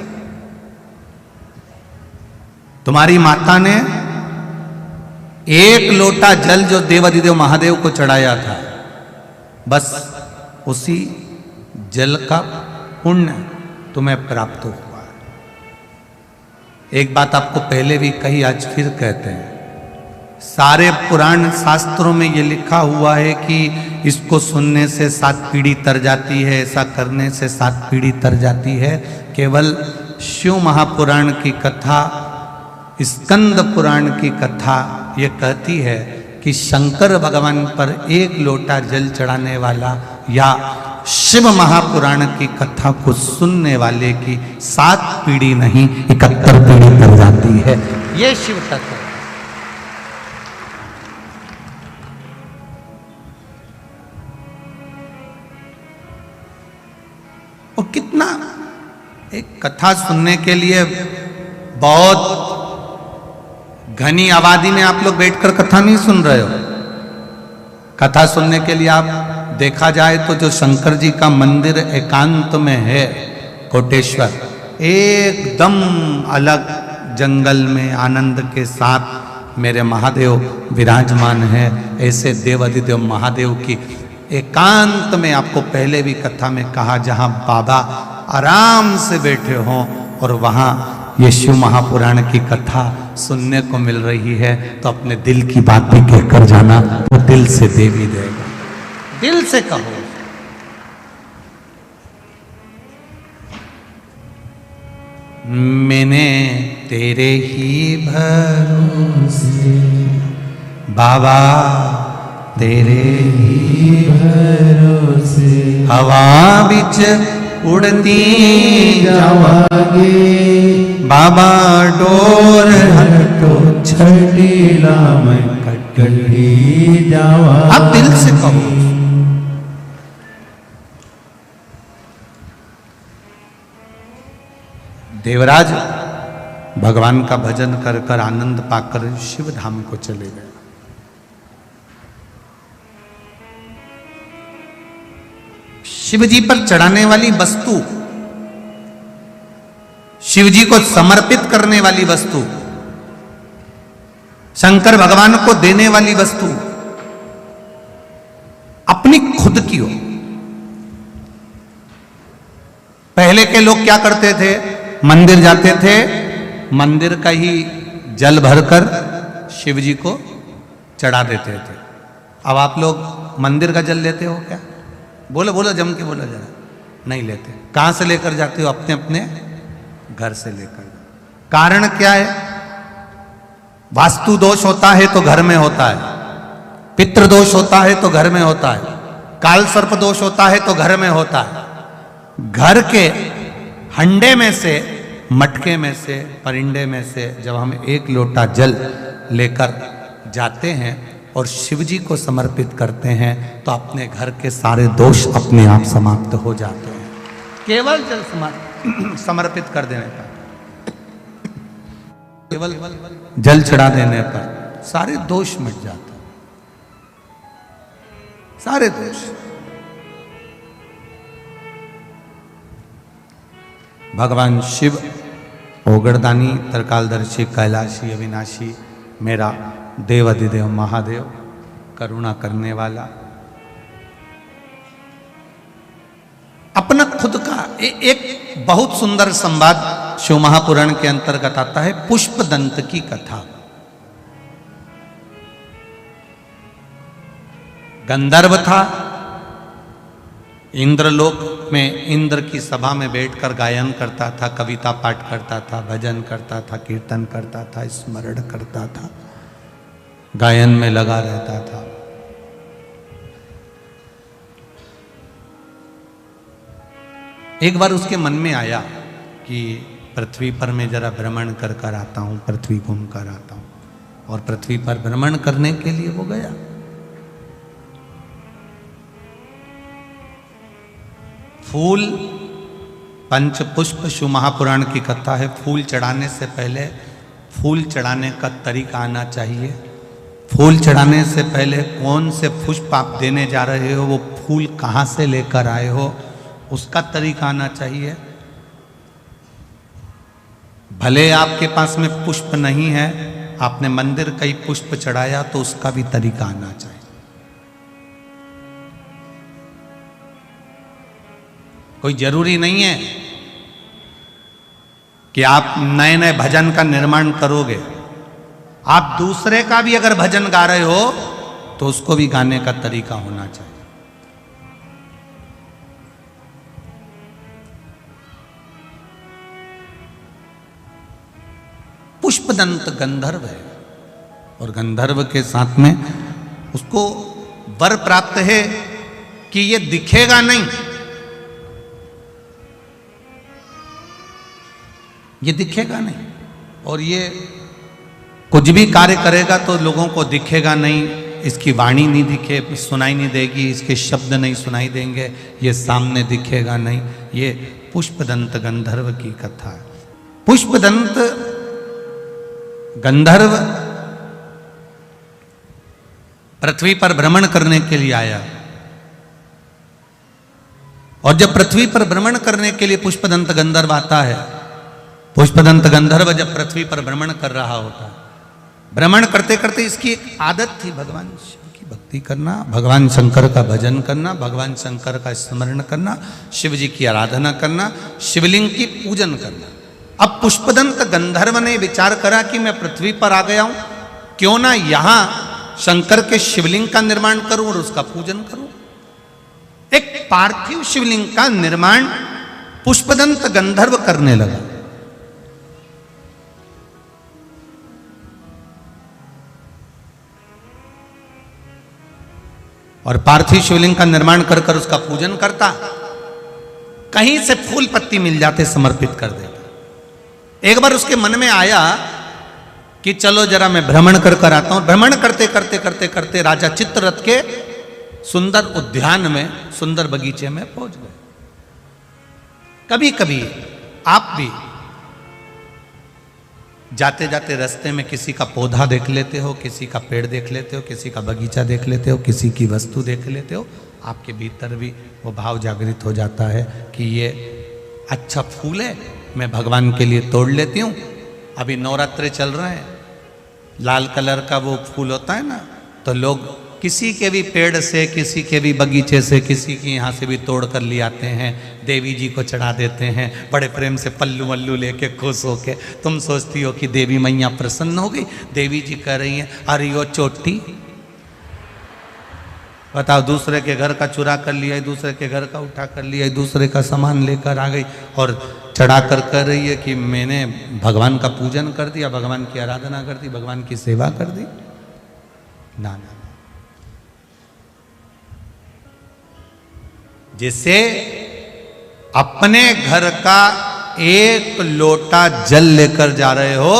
तुम्हारी माता ने एक लोटा जल जो देवादिदेव महादेव को चढ़ाया था, बस उसी जल का पुण्य तुम्हें प्राप्त हुआ। एक बात आपको पहले भी कही, आज फिर कहते हैं, सारे पुराण शास्त्रों में ये लिखा हुआ है कि इसको सुनने से 7 पीढ़ी तर जाती है, ऐसा करने से 7 पीढ़ी तर जाती है। केवल शिव महापुराण की कथा, स्कंद पुराण की कथा ये कहती है कि शंकर भगवान पर एक लोटा जल चढ़ाने वाला या शिव महापुराण की कथा को सुनने वाले की 7 पीढ़ी नहीं 71 पीढ़ी कर जाती है। ये शिव तत्व। और कितना एक कथा सुनने के लिए बहुत घनी आबादी में आप लोग बैठकर कथा नहीं सुन रहे हो। कथा सुनने के लिए आप देखा जाए तो जो शंकर जी का मंदिर एकांत में है कोटेश्वर, एकदम अलग जंगल में आनंद के साथ मेरे महादेव विराजमान है। ऐसे देवाधिदेव महादेव की एकांत में आपको पहले भी कथा में कहा, जहां बाबा आराम से बैठे हों और वहां ये शिव महापुराण की कथा सुनने को मिल रही है, तो अपने दिल की बात भी कहकर जाना, वो दिल से दे भी देगा। दिल से कहो। मैंने तेरे ही भरोसे बाबा, तेरे ही भरोसे हवा बिच उड़ती जावागे बाबा, डोर हटो छड़ीला मैं कटड़ी जावा। आप दिल से कहो। देवराज भगवान का भजन कर कर आनंद पाकर शिव धाम को चले गए। शिव जी पर चढ़ाने वाली वस्तु, शिव जी को समर्पित करने वाली वस्तु, शंकर भगवान को देने वाली वस्तु अपनी खुद की हो। पहले के लोग क्या करते थे, मंदिर जाते थे, मंदिर का ही जल भरकर शिव जी को चढ़ा देते थे। अब आप लोग मंदिर का जल लेते हो क्या? बोलो बोलो, जम के बोलो जरा। नहीं लेते। कहां से लेकर जाते हो? अपने अपने घर से लेकर। कारण क्या है? वास्तु दोष होता है तो घर में होता है, पितृ दोष होता है तो घर में होता है, काल सर्प दोष होता है तो घर में होता है। घर के हंडे में से, मटके में से, परिंडे में से जब हम एक लोटा जल लेकर जाते हैं और शिव जी को समर्पित करते हैं, तो अपने घर के सारे दोष अपने आप समाप्त हो जाते हैं। केवल जल समर्पित कर देने पर, केवल जल चढ़ा देने पर सारे दोष मिट जाते हैं, सारे दोष। भगवान शिव ओगड़दानी, त्रिकालदर्शी, कैलाशी, अविनाशी, मेरा देवाधिदेव महादेव, करुणा करने वाला, अपना खुद का एक बहुत सुंदर संवाद शिव महापुराण के अंतर्गत आता है, पुष्पदंत की कथा। गंधर्व था, इंद्रलोक में इंद्र की सभा में बैठकर गायन करता था, कविता पाठ करता था, भजन करता था, कीर्तन करता था, स्मरण करता था, गायन में लगा रहता था। एक बार उसके मन में आया कि पृथ्वी पर मैं जरा भ्रमण कर कर आता हूं, पृथ्वी घूम कर आता हूं। और पृथ्वी पर भ्रमण करने के लिए वो गया। फूल, पंच पुष्प, शिव महापुराण की कथा है। फूल चढ़ाने से पहले फूल चढ़ाने का तरीका आना चाहिए। फूल चढ़ाने से पहले कौन से पुष्प आप देने जा रहे हो, वो फूल कहाँ से लेकर आए हो, उसका तरीका आना चाहिए। भले आपके पास में पुष्प नहीं है, आपने मंदिर कई पुष्प चढ़ाया, तो उसका भी तरीका आना चाहिए। कोई जरूरी नहीं है कि आप नए नए भजन का निर्माण करोगे। आप दूसरे का भी अगर भजन गा रहे हो तो उसको भी गाने का तरीका होना चाहिए। पुष्पदंत गंधर्व है, और गंधर्व के साथ में उसको वर प्राप्त है कि ये दिखेगा नहीं, ये दिखेगा नहीं, और ये कुछ भी कार्य करेगा तो लोगों को दिखेगा नहीं, इसकी वाणी नहीं दिखे सुनाई नहीं देगी, इसके शब्द नहीं सुनाई देंगे, ये सामने दिखेगा नहीं। ये पुष्पदंत गंधर्व की कथा है। पुष्पदंत गंधर्व पृथ्वी पर भ्रमण करने के लिए आया, और जब पृथ्वी पर भ्रमण करने के लिए पुष्पदंत गंधर्व आता है, पुष्पदंत गंधर्व जब पृथ्वी पर भ्रमण कर रहा होता है, भ्रमण करते करते इसकी एक आदत थी भगवान शिव की भक्ति करना, भगवान शंकर का भजन करना, भगवान शंकर का स्मरण करना, शिव जी की आराधना करना, शिवलिंग की पूजन करना। अब पुष्पदंत गंधर्व ने विचार करा कि मैं पृथ्वी पर आ गया हूं, क्यों ना यहां शंकर के शिवलिंग का निर्माण करूं और उसका पूजन करूं। एक पार्थिव शिवलिंग का निर्माण पुष्पदंत गंधर्व करने लगा। और पार्थिव शिवलिंग का निर्माण कर कर उसका पूजन करता, कहीं से फूल पत्ती मिल जाते समर्पित कर देता। एक बार उसके मन में आया कि चलो जरा मैं भ्रमण कर कर आता हूं। भ्रमण करते करते करते करते राजा चित्ररथ के सुंदर उद्यान में, सुंदर बगीचे में पहुंच गए। कभी कभी आप भी जाते जाते रास्ते में किसी का पौधा देख लेते हो, किसी का पेड़ देख लेते हो, किसी का बगीचा देख लेते हो, किसी की वस्तु देख लेते हो, आपके भीतर भी वो भाव जागृत हो जाता है कि ये अच्छा फूल है, मैं भगवान के लिए तोड़ लेती हूँ। अभी नवरात्रे चल रहे हैं, लाल कलर का वो फूल होता है ना, तो लोग किसी के भी पेड़ से, किसी के भी बगीचे से, किसी के यहाँ से भी तोड़ कर ले आते हैं, देवी जी को चढ़ा देते हैं, बड़े प्रेम से पल्लू वल्लू लेके खुश होके। तुम सोचती हो कि देवी मैया प्रसन्न हो गई, देवी जी कह रही हैं अरे वो चोटी, बताओ दूसरे के घर का चुरा कर लिया, दूसरे के घर का उठा कर लिया, दूसरे का सामान लेकर आ गई और चढ़ा कर कह रही है कि मैंने भगवान का पूजन कर दिया, भगवान की आराधना कर दी, भगवान की सेवा कर दी। ना ना, जिसे अपने घर का एक लोटा जल लेकर जा रहे हो,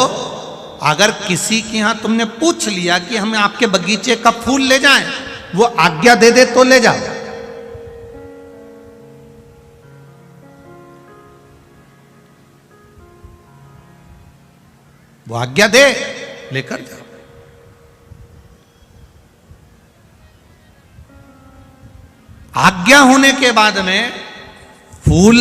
अगर किसी के यहां तुमने पूछ लिया कि हमें आपके बगीचे का फूल ले जाएं, वो आज्ञा दे दे तो ले जाओ। वो आज्ञा दे, लेकर जाओ। आज्ञा होने के बाद में फूल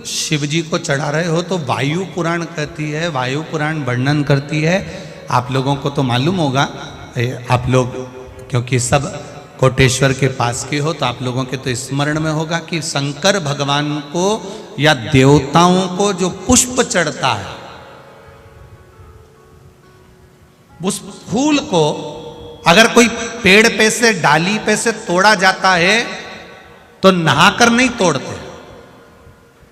शिव जी को चढ़ा रहे हो तो वायु पुराण कहती है, वायु पुराण वर्णन करती है। आप लोगों को तो मालूम होगा, आप लोग क्योंकि सब कोटेश्वर के पास के हो, तो आप लोगों के तो स्मरण में होगा कि शंकर भगवान को या देवताओं को जो पुष्प चढ़ता है, उस फूल को अगर कोई पेड़ पे से, डाली पे से तोड़ा जाता है तो नहाकर नहीं तोड़ते।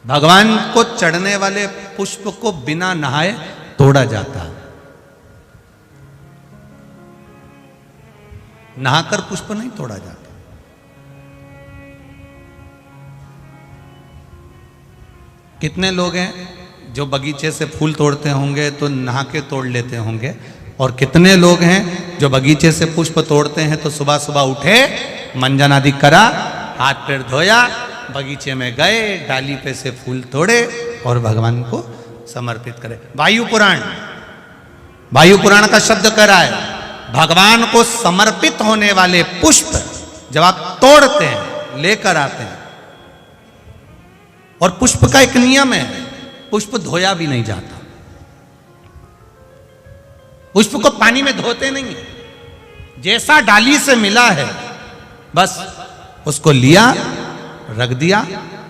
भगवान को चढ़ने वाले पुष्प को बिना नहाए तोड़ा जाता है। नहाकर पुष्प नहीं तोड़ा जाता। कितने लोग हैं जो बगीचे से फूल तोड़ते होंगे तो नहा के तोड़ लेते होंगे, और कितने लोग हैं जो बगीचे से पुष्प तोड़ते हैं तो सुबह सुबह उठे, मंजन आदि करा, हाथ पैर धोया, बगीचे में गए, डाली पे से फूल तोड़े और भगवान को समर्पित करे। वायु पुराण, वायु पुराण का शब्द कह रहा है भगवान को समर्पित होने वाले पुष्प जब आप तोड़ते हैं, लेकर आते हैं, और पुष्प का एक नियम है, पुष्प धोया भी नहीं जाता। पुष्प को पानी में धोते नहीं, जैसा डाली से मिला है बस उसको लिया, रख दिया।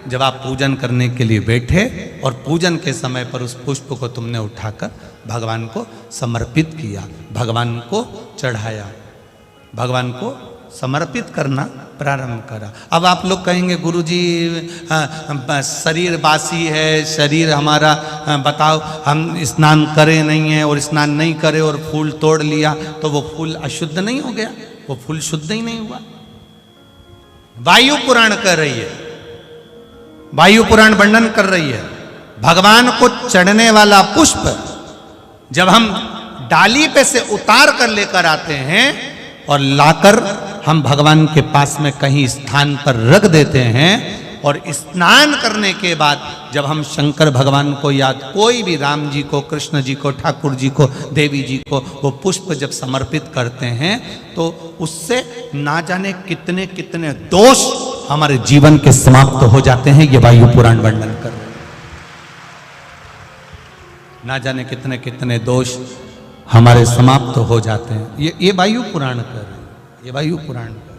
जब आप पूजन करने के लिए बैठे और पूजन के समय पर उस पुष्प को तुमने उठाकर भगवान को समर्पित किया, भगवान को चढ़ाया। भगवान को समर्पित करना प्रारंभ करा। अब आप लोग कहेंगे गुरुजी शरीर बासी है, शरीर हमारा बताओ, हम स्नान करे नहीं है और स्नान नहीं करे और फूल तोड़ लिया तो वो फूल अशुद्ध नहीं हो गया? वो फूल शुद्ध ही नहीं हुआ। वायु पुराण कर रही है, वायु पुराण वर्णन कर रही है, भगवान को चढ़ने वाला पुष्प जब हम डाली पे से उतार कर लेकर आते हैं और लाकर हम भगवान के पास में कहीं स्थान पर रख देते हैं, और स्नान करने के बाद जब हम शंकर भगवान को याद, कोई भी राम जी को, कृष्ण जी को, ठाकुर जी को, देवी जी को वो पुष्प जब समर्पित करते हैं तो उससे ना जाने कितने कितने दोष हमारे जीवन के समाप्त हो जाते हैं। ये वायु पुराण वर्णन कर रहे हैं। ना जाने कितने कितने दोष हमारे समाप्त हो जाते हैं। ये वायु पुराण कर रहे हैं, ये वायु पुराण कर।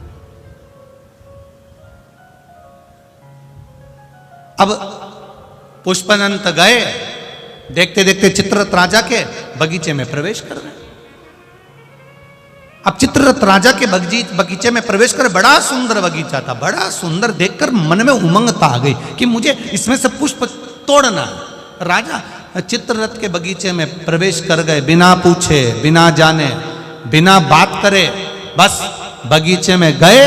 अब पुष्पदंत गए, देखते देखते चित्ररथ राजा के बगीचे में प्रवेश कर रहे हैं। अब चित्ररथ राजा के बगीचे में प्रवेश कर, बड़ा सुंदर बगीचा था, बड़ा सुंदर, देखकर मन में उमंगता आ गई कि मुझे इसमें से पुष्प तोड़ना। राजा चित्ररथ के बगीचे में प्रवेश कर गए, बिना पूछे, बिना जाने, बिना बात करे, बस बगीचे में गए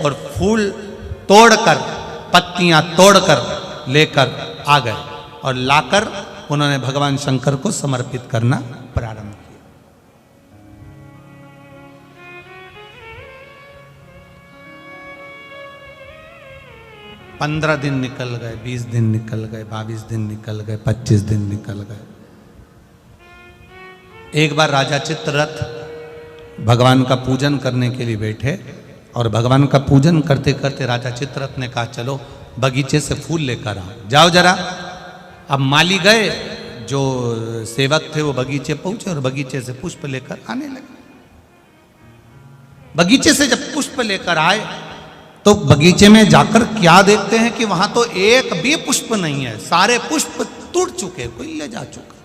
और फूल तोड़कर, पत्तियां तोड़कर लेकर आ गए और लाकर उन्होंने भगवान शंकर को समर्पित करना प्रारंभ किया। 15 दिन निकल गए, 20 दिन निकल गए, 22 दिन निकल गए, 25 दिन निकल गए। एक बार राजा चित्ररथ भगवान का पूजन करने के लिए बैठे और भगवान का पूजन करते करते राजा चित्ररथ ने कहा चलो बगीचे से फूल लेकर आओ, जाओ जरा। अब माली गए, जो सेवक थे वो बगीचे पहुंचे और बगीचे से पुष्प लेकर आने लगे। बगीचे से जब पुष्प लेकर आए तो बगीचे में जाकर क्या देखते हैं कि वहां तो एक भी पुष्प नहीं है, सारे पुष्प टूट चुके, कोई ले जा चुका।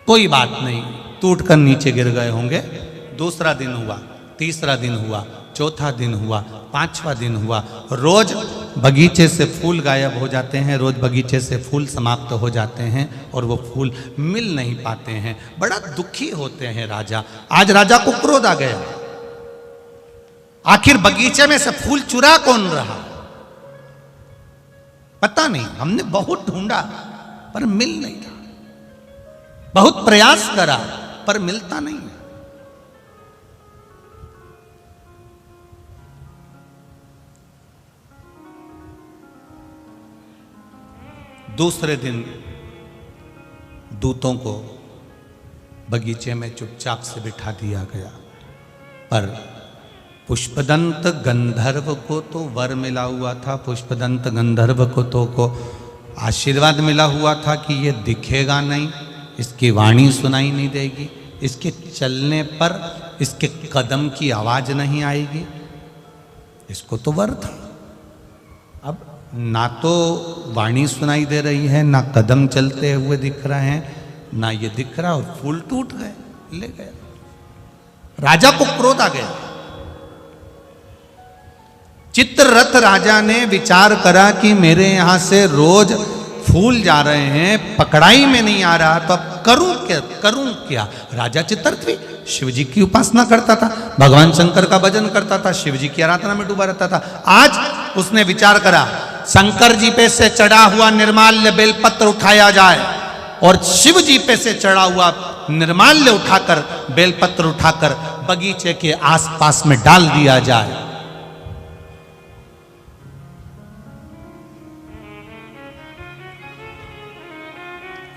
कोई बात नहीं, टूट कर नीचे गिर गए होंगे। दूसरा दिन हुआ, तीसरा दिन हुआ, चौथा दिन हुआ, पांचवा दिन हुआ। रोज बगीचे से फूल गायब हो जाते हैं, रोज बगीचे से फूल समाप्त हो जाते हैं और वो फूल मिल नहीं पाते हैं। बड़ा दुखी होते हैं राजा। आज राजा को क्रोध आ गया, आखिर बगीचे में से फूल चुरा कौन रहा? पता नहीं, हमने बहुत ढूंढा पर मिल नहीं रहा, बहुत प्रयास करा पर मिलता नहीं। दूसरे दिन दूतों को बगीचे में चुपचाप से बिठा दिया गया, पर पुष्पदंत गंधर्व को तो वर मिला हुआ था, पुष्पदंत गंधर्व को आशीर्वाद मिला हुआ था कि ये दिखेगा नहीं, इसकी वाणी सुनाई नहीं देगी, इसके चलने पर इसके कदम की आवाज नहीं आएगी। इसको तो वर था। अब ना तो वाणी सुनाई दे रही है, ना कदम चलते हुए दिख रहे हैं, ना ये दिख रहा, और फूल टूट गए, ले गया। राजा को क्रोध आ गया। चित्ररथ राजा ने विचार करा कि मेरे यहां से रोज फूल जा रहे हैं, पकड़ाई में नहीं आ रहा, तो अब करूं क्या? राजा चित्ररथ भी शिव जी की उपासना करता था, भगवान शंकर का भजन करता था, शिव जी की आराधना में डूबा रहता था। आज उसने विचार करा शंकर जी पे से चढ़ा हुआ निर्माल्य बेलपत्र उठाया जाए और शिव जी पे से चढ़ा हुआ निर्माल्य उठाकर, बेलपत्र उठाकर बगीचे के आसपास में डाल दिया जाए।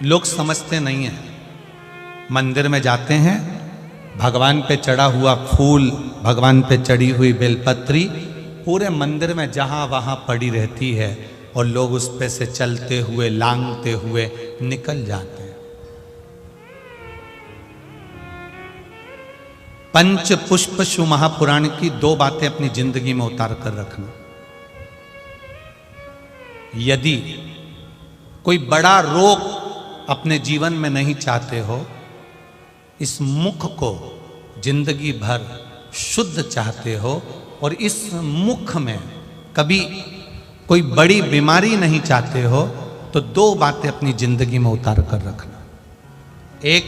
लोग समझते नहीं हैं, मंदिर में जाते हैं, भगवान पे चढ़ा हुआ फूल, भगवान पे चढ़ी हुई बेलपत्री पूरे मंदिर में जहां वहां पड़ी रहती है और लोग उस पे से चलते हुए, लांघते हुए निकल जाते हैं। पंच पुष्प शिव महापुराण की 2 बातें अपनी जिंदगी में उतार कर रखना। यदि कोई बड़ा रोग अपने जीवन में नहीं चाहते हो, इस मुख को जिंदगी भर शुद्ध चाहते हो, और इस मुख में कभी कोई बड़ी बीमारी नहीं चाहते हो तो दो बातें अपनी जिंदगी में उतार कर रखना। एक,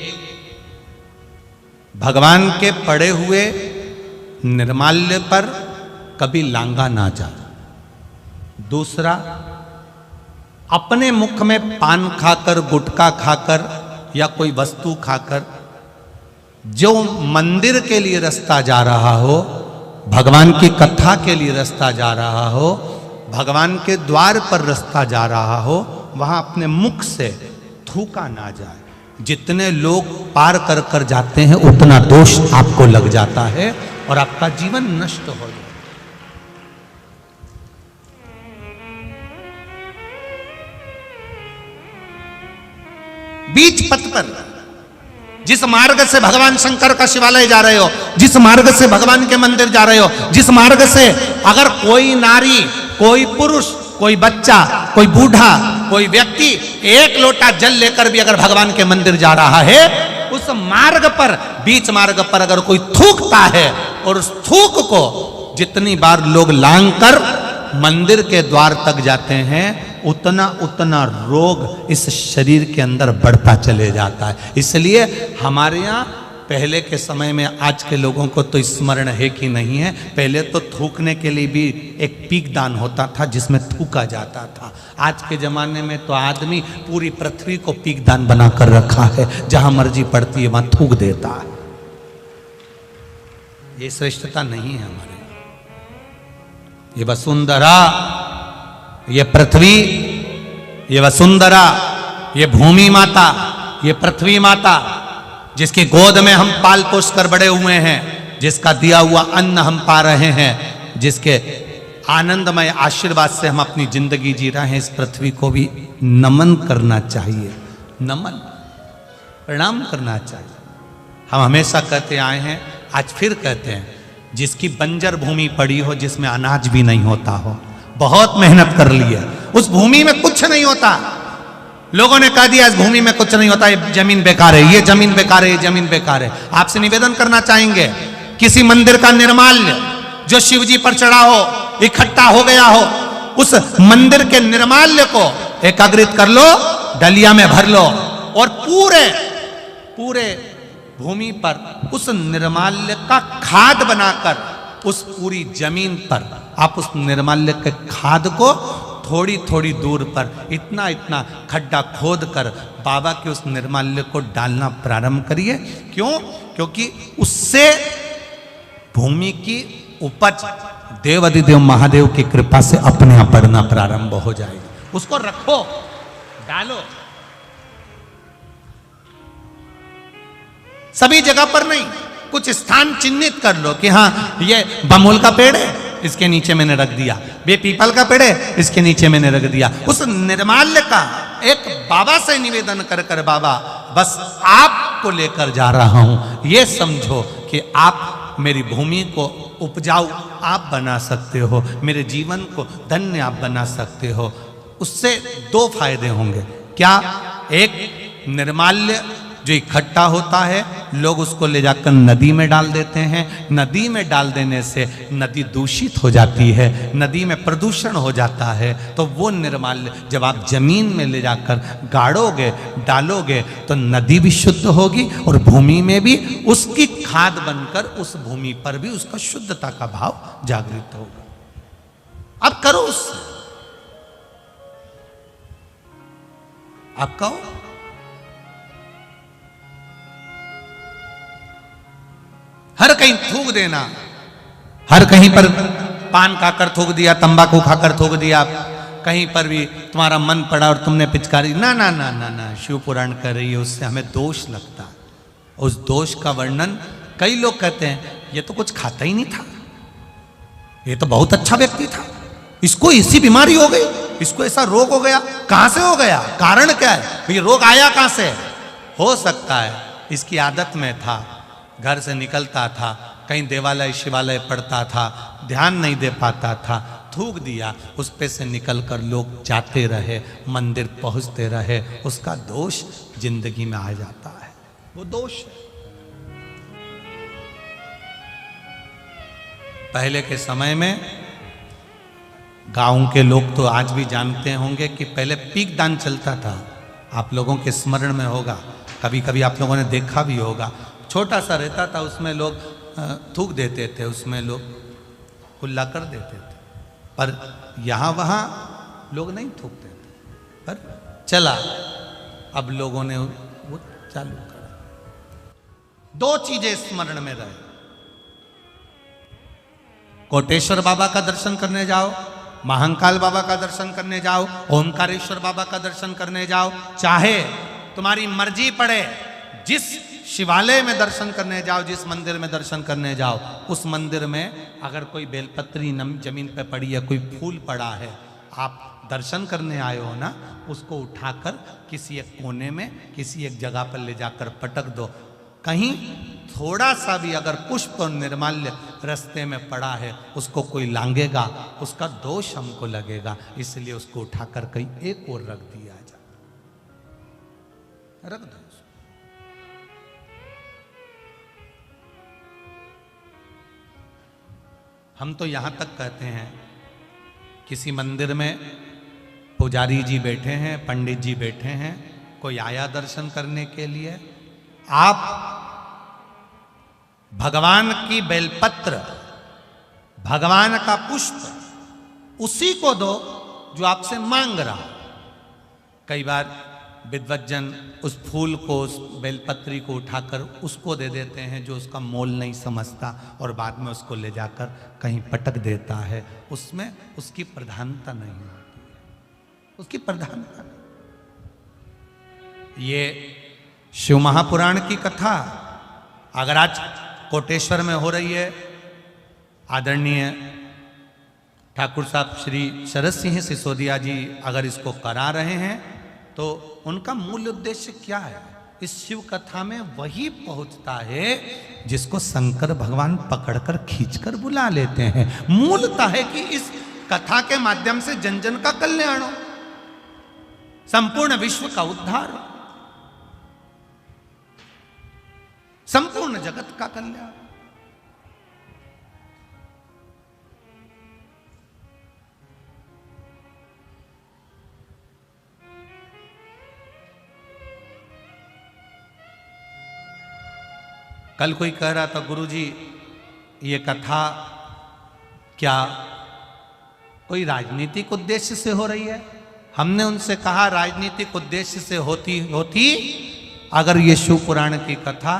भगवान के पड़े हुए निर्माल्य पर कभी लांगा ना जा। दूसरा, अपने मुख में पान खाकर, गुटखा खाकर या कोई वस्तु खाकर जो मंदिर के लिए रास्ता जा रहा हो, भगवान की कथा के लिए रास्ता जा रहा हो, भगवान के द्वार पर रास्ता जा रहा हो, वहां अपने मुख से थूका ना जाए। जितने लोग पार कर कर जाते हैं उतना दोष आपको लग जाता है और आपका जीवन नष्ट हो जाता है। बीच पथ पर, जिस मार्ग से भगवान शंकर का शिवालय जा रहे हो, जिस मार्ग से भगवान के मंदिर जा रहे हो, जिस मार्ग से अगर कोई नारी, कोई पुरुष, कोई बच्चा, कोई बूढ़ा, कोई व्यक्ति एक लोटा जल लेकर भी अगर भगवान के मंदिर जा रहा है, उस मार्ग पर, बीच मार्ग पर अगर कोई थूकता है और उस थूक को जितनी बार लोग लांग कर मंदिर के द्वार तक जाते हैं उतना उतना रोग इस शरीर के अंदर बढ़ता चले जाता है। इसलिए हमारे यहाँ पहले के समय में, आज के लोगों को तो स्मरण है कि नहीं है, पहले तो थूकने के लिए भी एक पीक दान होता था जिसमें थूका जाता था। आज के जमाने में तो आदमी पूरी पृथ्वी को पीक दान बना कर रखा है, जहां मर्जी पड़ती है वहां थूक देता है। ये श्रेष्ठता नहीं है हमारे। ये वसुंधरा, ये पृथ्वी, ये वसुंधरा, ये भूमि माता, ये पृथ्वी माता, जिसकी गोद में हम पाल पोस कर बड़े हुए हैं, जिसका दिया हुआ अन्न हम पा रहे हैं, जिसके आनंदमय आशीर्वाद से हम अपनी जिंदगी जी रहे हैं, इस पृथ्वी को भी नमन करना चाहिए। नमन, प्रणाम करना चाहिए। हम हमेशा कहते आए हैं, आज फिर कहते हैं, जिसकी बंजर भूमि पड़ी हो, जिसमें अनाज भी नहीं होता हो, बहुत मेहनत कर ली है, उस भूमि में कुछ नहीं होता, लोगों ने कह दिया इस भूमि में कुछ नहीं होता, ये जमीन बेकार है, ये जमीन बेकार है, ये जमीन बेकार है। आपसे निवेदन करना चाहेंगे, किसी मंदिर का निर्माल्य जो शिव जी पर चढ़ा हो, इकट्ठा हो गया हो, उस मंदिर के निर्माल्य को एकाग्रित कर लो, डलिया में भर लो और पूरे भूमि पर उस निर्माल्य का खाद बनाकर उस पूरी जमीन पर आप उस निर्माल्य के खाद को थोड़ी थोड़ी दूर पर इतना इतना खड्डा खोद कर बाबा के उस निर्माल्य को डालना प्रारंभ करिए। क्यों? क्योंकि उससे भूमि की उपज देवाधिदेव महादेव की कृपा से अपने आप बढ़ना प्रारंभ हो जाएगी। उसको रखो, डालो, सभी जगह पर नहीं, कुछ स्थान चिन्हित कर लो कि हाँ ये बमोल का पेड़ है, इसके नीचे मैंने रख दिया, ये पीपल का पेड़ है, इसके नीचे मैंने रख दिया। उस निर्माल्य का एक बाबा से निवेदन कर कर, बाबा बस आपको लेकर जा रहा हूं, ये समझो कि आप मेरी भूमि को उपजाऊ आप बना सकते हो, मेरे जीवन को धन्य आप बना सकते हो। उससे दो फायदे होंगे। क्या? एक, निर्माल्य जो इकट्ठा होता है, लोग उसको ले जाकर नदी में डाल देते हैं, नदी में डाल देने से नदी दूषित हो जाती है, नदी में प्रदूषण हो जाता है। तो वो निर्माल्य जब आप जमीन में ले जाकर गाड़ोगे, डालोगे, तो नदी भी शुद्ध होगी और भूमि में भी उसकी खाद बनकर उस भूमि पर भी उसका शुद्धता का भाव जागृत होगा। अब करो उससे, आप कहो, हर कहीं थूक देना, हर कहीं पर पान खाकर थूक दिया, तंबाकू खाकर थूक दिया, कहीं पर भी तुम्हारा मन पड़ा और तुमने पिचकारी, ना ना ना ना ना, शिव पुराण कर रही है, उससे हमें दोष लगता। उस दोष का वर्णन कई लोग कहते हैं ये तो कुछ खाता ही नहीं था, ये तो बहुत अच्छा व्यक्ति था, इसको ऐसी बीमारी हो गई, इसको ऐसा रोग हो गया। कहां से हो गया? कारण क्या है? ये रोग आया कहां से? हो सकता है इसकी आदत में था, घर से निकलता था, कहीं देवालय शिवालय पढ़ता था, ध्यान नहीं दे पाता था, थूक दिया, उस पे से निकल कर लोग जाते रहे, मंदिर पहुंचते रहे, उसका दोष जिंदगी में आ जाता है। वो दोष है। पहले के समय में गांव के लोग तो आज भी जानते होंगे कि पहले पीक दान चलता था। आप लोगों के स्मरण में होगा, कभी कभी आप लोगों ने देखा भी होगा। छोटा सा रहता था, उसमें लोग थूक देते थे, उसमें लोग कुल्ला कर देते थे। पर यहाँ वहाँ लोग नहीं थूकते थे, पर चला, अब लोगों ने वो चालू करा। दो चीजें स्मरण में रहे, कोटेश्वर बाबा का दर्शन करने जाओ, महाकाल बाबा का दर्शन करने जाओ, ओमकारेश्वर बाबा का दर्शन करने जाओ, चाहे तुम्हारी मर्जी पड़े जिस शिवालय में दर्शन करने जाओ, जिस मंदिर में दर्शन करने जाओ, उस मंदिर में अगर कोई बेलपत्री जमीन पे पड़ी है, कोई फूल पड़ा है, आप दर्शन करने आए हो ना, उसको उठाकर किसी एक कोने में, किसी एक जगह पर ले जाकर पटक दो। कहीं थोड़ा सा भी अगर पुष्प और निर्माल्य रास्ते में पड़ा है, उसको कोई लांगेगा, उसका दोष हमको लगेगा, इसलिए उसको उठाकर कहीं एक और रख दिया जाए, रख दो। हम तो यहां तक कहते हैं, किसी मंदिर में पुजारी जी बैठे हैं, पंडित जी बैठे हैं, कोई आया दर्शन करने के लिए, आप भगवान की बेलपत्र, भगवान का पुष्प उसी को दो जो आपसे मांग रहा। कई बार विद्वज्जन उस फूल को, उस बेलपत्री को उठाकर उसको दे देते हैं जो उसका मोल नहीं समझता, और बाद में उसको ले जाकर कहीं पटक देता है। उसमें उसकी प्रधानता नहीं होती है, उसकी प्रधानता नहीं। ये शिव महापुराण की कथा अगर आज कोटेश्वर में हो रही है, आदरणीय ठाकुर साहब श्री शरद सिंह सिसोदिया जी अगर इसको करा रहे हैं, तो उनका मूल उद्देश्य क्या है? इस शिव कथा में वही पहुंचता है जिसको शंकर भगवान पकड़कर खींचकर बुला लेते हैं। मूलता है कि इस कथा के माध्यम से जन जन का कल्याण हो, संपूर्ण विश्व का उद्धार हो, संपूर्ण जगत का कल्याण। कल कोई कह रहा था, गुरुजी ये कथा क्या कोई राजनीतिक उद्देश्य से हो रही है? हमने उनसे कहा, राजनीतिक उद्देश्य से होती अगर ये शिव पुराण की कथा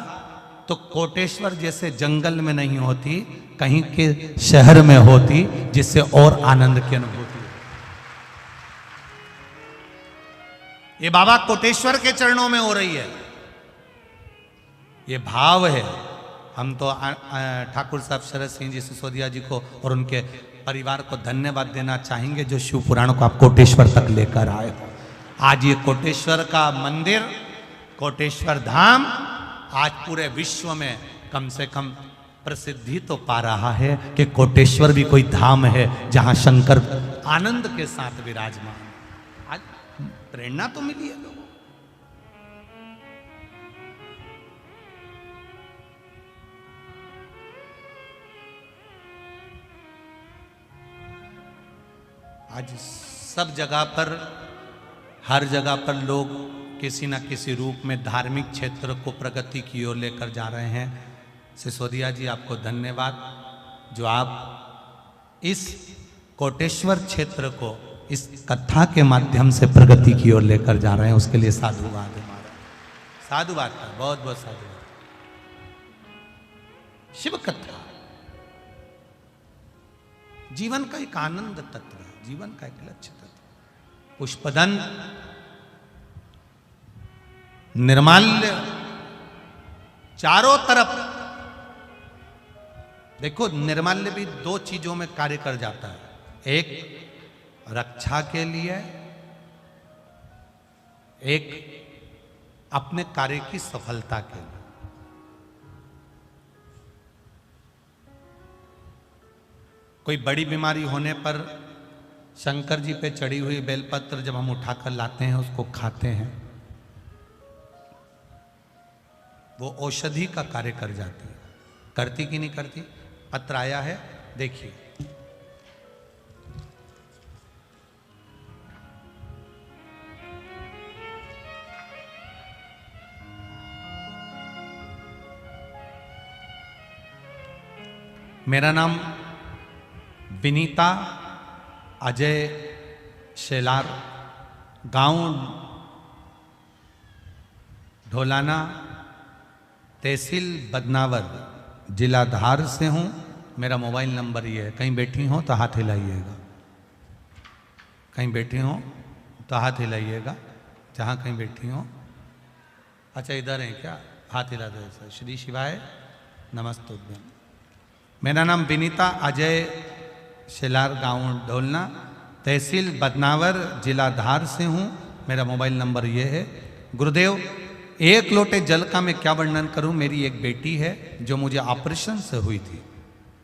तो कोटेश्वर जैसे जंगल में नहीं होती, कहीं के शहर में होती, जिससे और आनंद की अनुभूति। ये बाबा कोटेश्वर के चरणों में हो रही है, ये भाव है। हम तो ठाकुर साहब शरद सिंह जी सिसोदिया जी को और उनके परिवार को धन्यवाद देना चाहेंगे जो शिव पुराण को आप कोटेश्वर तक लेकर आए हो। आज ये कोटेश्वर का मंदिर, कोटेश्वर धाम आज पूरे विश्व में कम से कम प्रसिद्धि तो पा रहा है कि कोटेश्वर भी कोई धाम है जहां शंकर आनंद के साथ विराजमान। आज प्रेरणा तो मिली है लोगों। आज सब जगह पर, हर जगह पर लोग किसी न किसी रूप में धार्मिक क्षेत्र को प्रगति की ओर लेकर जा रहे हैं। सिसोदिया जी आपको धन्यवाद जो आप इस कोटेश्वर क्षेत्र को इस कथा के माध्यम से प्रगति की ओर लेकर जा रहे हैं, उसके लिए साधुवाद हमारा, साधुवाद का बहुत बहुत साधुवाद। शिव कथा जीवन का एक आनंद तत्व है, जीवन का एक लक्ष्य तत्व। पुष्पदंत, निर्माल्य, चारों तरफ देखो, निर्माल्य भी दो चीजों में कार्य कर जाता है, एक रक्षा के लिए, एक अपने कार्य की सफलता के लिए। कोई बड़ी बीमारी होने पर शंकर जी पे चढ़ी हुई बेलपत्र जब हम उठाकर लाते हैं, उसको खाते हैं, वो औषधि का कार्य कर जाती है। करती कि नहीं करती? पत्र आया है, देखिए, मेरा नाम विनीता अजय शेलार, गांव ढोलाना, तहसील बदनावर, जिला धार से हूँ। मेरा मोबाइल नंबर ये है। कहीं बैठी हो तो हाथ हिलाइएगा, कहीं बैठी हो तो हाथ हिलाइएगा, जहाँ कहीं बैठी हो। अच्छा इधर है क्या? हाथ हिला दो ऐसा। श्री शिवाय नमस्तुभ्यम। मेरा नाम विनीता अजय शेलार, गांव ढोलना, तहसील बदनावर, जिला धार से हूँ। मेरा मोबाइल नंबर ये है। गुरुदेव, एक लोटे जल का मैं क्या वर्णन करूं। मेरी एक बेटी है जो मुझे ऑपरेशन से हुई थी,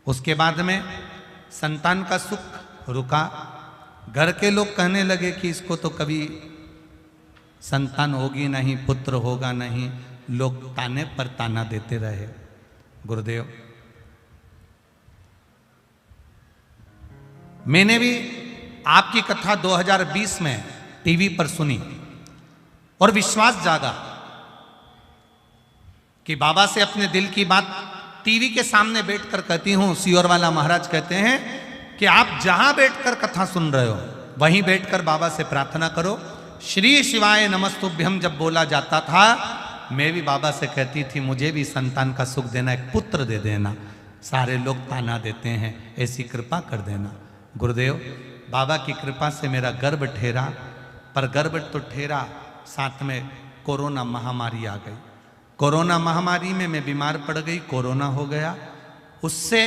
उसके बाद में संतान का सुख रुका। घर के लोग कहने लगे कि इसको तो कभी संतान होगी नहीं, पुत्र होगा नहीं। लोग ताने पर ताना देते रहे। गुरुदेव, मैंने भी आपकी कथा 2020 में टीवी पर सुनी और विश्वास जागा कि बाबा से अपने दिल की बात टीवी के सामने बैठकर कहती हूं। सियोर वाला महाराज कहते हैं कि आप जहां बैठकर कथा सुन रहे हो वहीं बैठकर बाबा से प्रार्थना करो। श्री शिवाय नमस्तुभ्यम जब बोला जाता था, मैं भी बाबा से कहती थी मुझे भी संतान का सुख देना, एक पुत्र दे देना। सारे लोग ताना देते हैं, ऐसी कृपा कर देना। गुरुदेव, बाबा की कृपा से मेरा गर्भ ठहरा, पर गर्भ तो ठहरा, साथ में कोरोना महामारी आ गई। कोरोना महामारी में मैं बीमार पड़ गई, कोरोना हो गया। उससे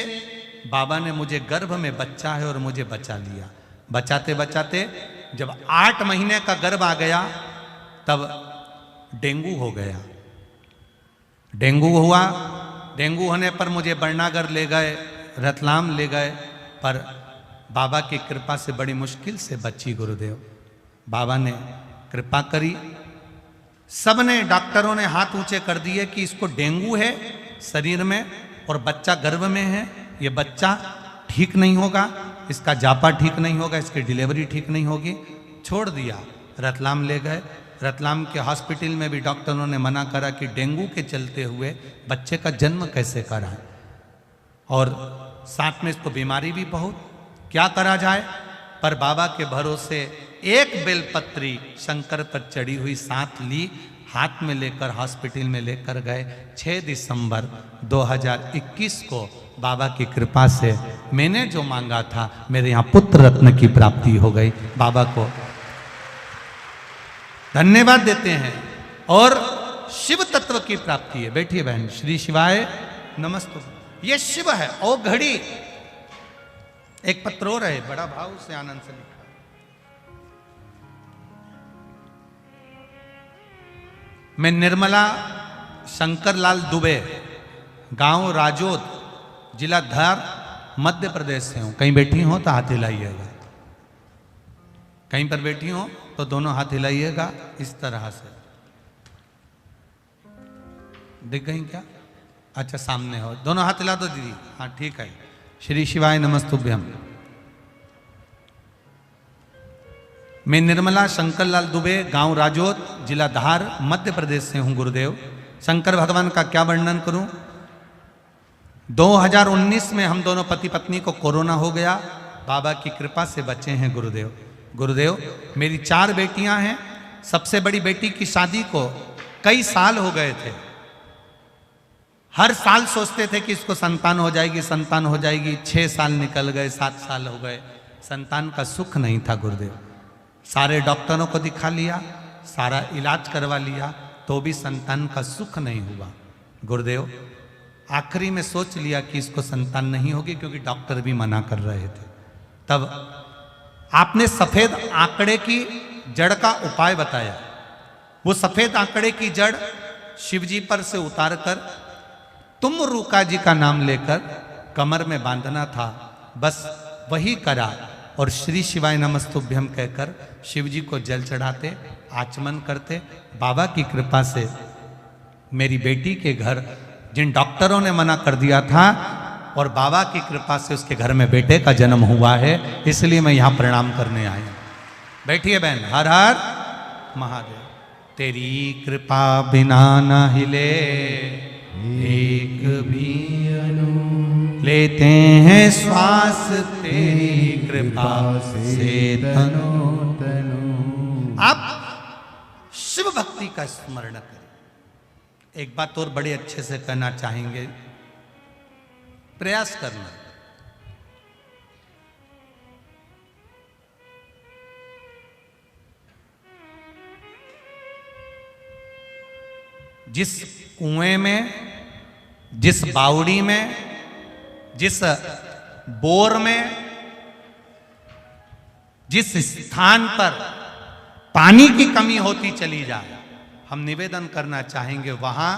बाबा ने मुझे गर्भ में बच्चा है और मुझे बचा लिया। बचाते बचाते जब 8 महीने का गर्भ आ गया तब डेंगू हो गया। डेंगू हुआ। डेंगू होने पर मुझे बरनागर ले गए, रतलाम ले गए, पर बाबा की कृपा से बड़ी मुश्किल से बची। गुरुदेव, बाबा ने कृपा करी। सबने, डॉक्टरों ने हाथ ऊंचे कर दिए कि इसको डेंगू है शरीर में और बच्चा गर्भ में है, ये बच्चा ठीक नहीं होगा, इसका जापा ठीक नहीं होगा, इसकी डिलीवरी ठीक नहीं होगी। छोड़ दिया। रतलाम ले गए। रतलाम के हॉस्पिटल में भी डॉक्टरों ने मना करा कि डेंगू के चलते हुए बच्चे का जन्म कैसे कराएं, और साथ में इसको बीमारी भी बहुत, क्या करा जाए। पर बाबा के भरोसे एक बेलपत्री शंकर पर चढ़ी हुई साथ ली, हाथ में लेकर हॉस्पिटल में लेकर गए। 6 दिसंबर 2021 को बाबा की कृपा से मैंने जो मांगा था, मेरे यहाँ पुत्र रत्न की प्राप्ति हो गई। बाबा को धन्यवाद देते हैं। और शिव तत्व की प्राप्ति है। बैठिए बहन। श्री शिवाय नमस्तु। ये शिव है। ओ घड़ी एक पत्र और है, बड़ा भाव से आनंद से लिखा। मैं निर्मला शंकरलाल दुबे, गांव राजोद, जिला धार, मध्य प्रदेश से हूं। कहीं बैठी हो तो हाथ हिलाइएगा, कहीं पर बैठी हो तो दोनों हाथ हिलाइएगा इस तरह से। दिख गई क्या? अच्छा सामने हो, दोनों हाथ हिला दो दीदी। हाँ ठीक है। श्री शिवाय नमस्तुभ्यम। मैं निर्मला शंकरलाल दुबे, गांव राजोद, जिला धार, मध्य प्रदेश से हूं। गुरुदेव, शंकर भगवान का क्या वर्णन करूं। 2019 में हम दोनों पति पत्नी को कोरोना हो गया, बाबा की कृपा से बचे हैं। गुरुदेव, गुरुदेव मेरी 4 बेटियां हैं। सबसे बड़ी बेटी की शादी को कई साल हो गए थे। हर साल सोचते थे कि इसको संतान हो जाएगी, संतान हो जाएगी। 6 साल निकल गए, 7 साल हो गए, संतान का सुख नहीं था। गुरुदेव, सारे डॉक्टरों को दिखा लिया, सारा इलाज करवा लिया, तो भी संतान का सुख नहीं हुआ। गुरुदेव, आखिरी में सोच लिया कि इसको संतान नहीं होगी, क्योंकि डॉक्टर भी मना कर रहे थे। तब आपने सफेद आंकड़े की जड़ का उपाय बताया। वो सफेद आंकड़े की जड़ शिवजी पर से उतारकर तुम रूका जी का नाम लेकर कमर में बांधना था। बस वही करा और श्री शिवाय नमस्तुभ्यम कहकर शिवजी को जल चढ़ाते, आचमन करते। बाबा की कृपा से मेरी बेटी के घर जिन डॉक्टरों ने मना कर दिया था, और बाबा की कृपा से उसके घर में बेटे का जन्म हुआ है, इसलिए मैं यहां प्रणाम करने आया। बैठिए बहन। हर हर महादेव। तेरी कृपा बिना न हिले एक भी अनु, लेते हैं श्वास तेरी कृपा से तनो तनु। आप शिव भक्ति का स्मरण करें। एक बात और बड़े अच्छे से करना चाहेंगे, प्रयास करना। जिस कुएं में, जिस बावड़ी में, जिस बोर में, जिस स्थान पर पानी की कमी होती चली जाए, हम निवेदन करना चाहेंगे वहां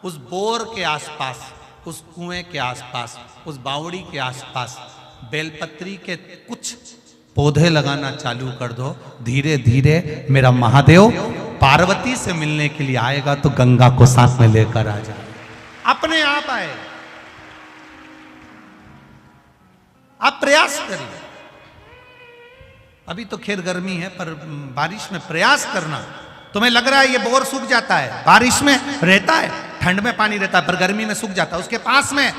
उस बोर के आसपास, उस कुएं के आसपास, उस बावड़ी के आसपास बेलपत्री के कुछ पौधे लगाना चालू कर दो। धीरे धीरे मेरा महादेव पार्वती से मिलने के लिए आएगा तो गंगा को साथ में लेकर आ जाए, अपने आप आए। आप प्रयास करिए। अभी तो खैर गर्मी है, पर बारिश में प्रयास करना। तुम्हें लग रहा है ये बोर सूख जाता है, बारिश में रहता है, ठंड में पानी रहता है, पर गर्मी में सूख जाता है। उसके पास में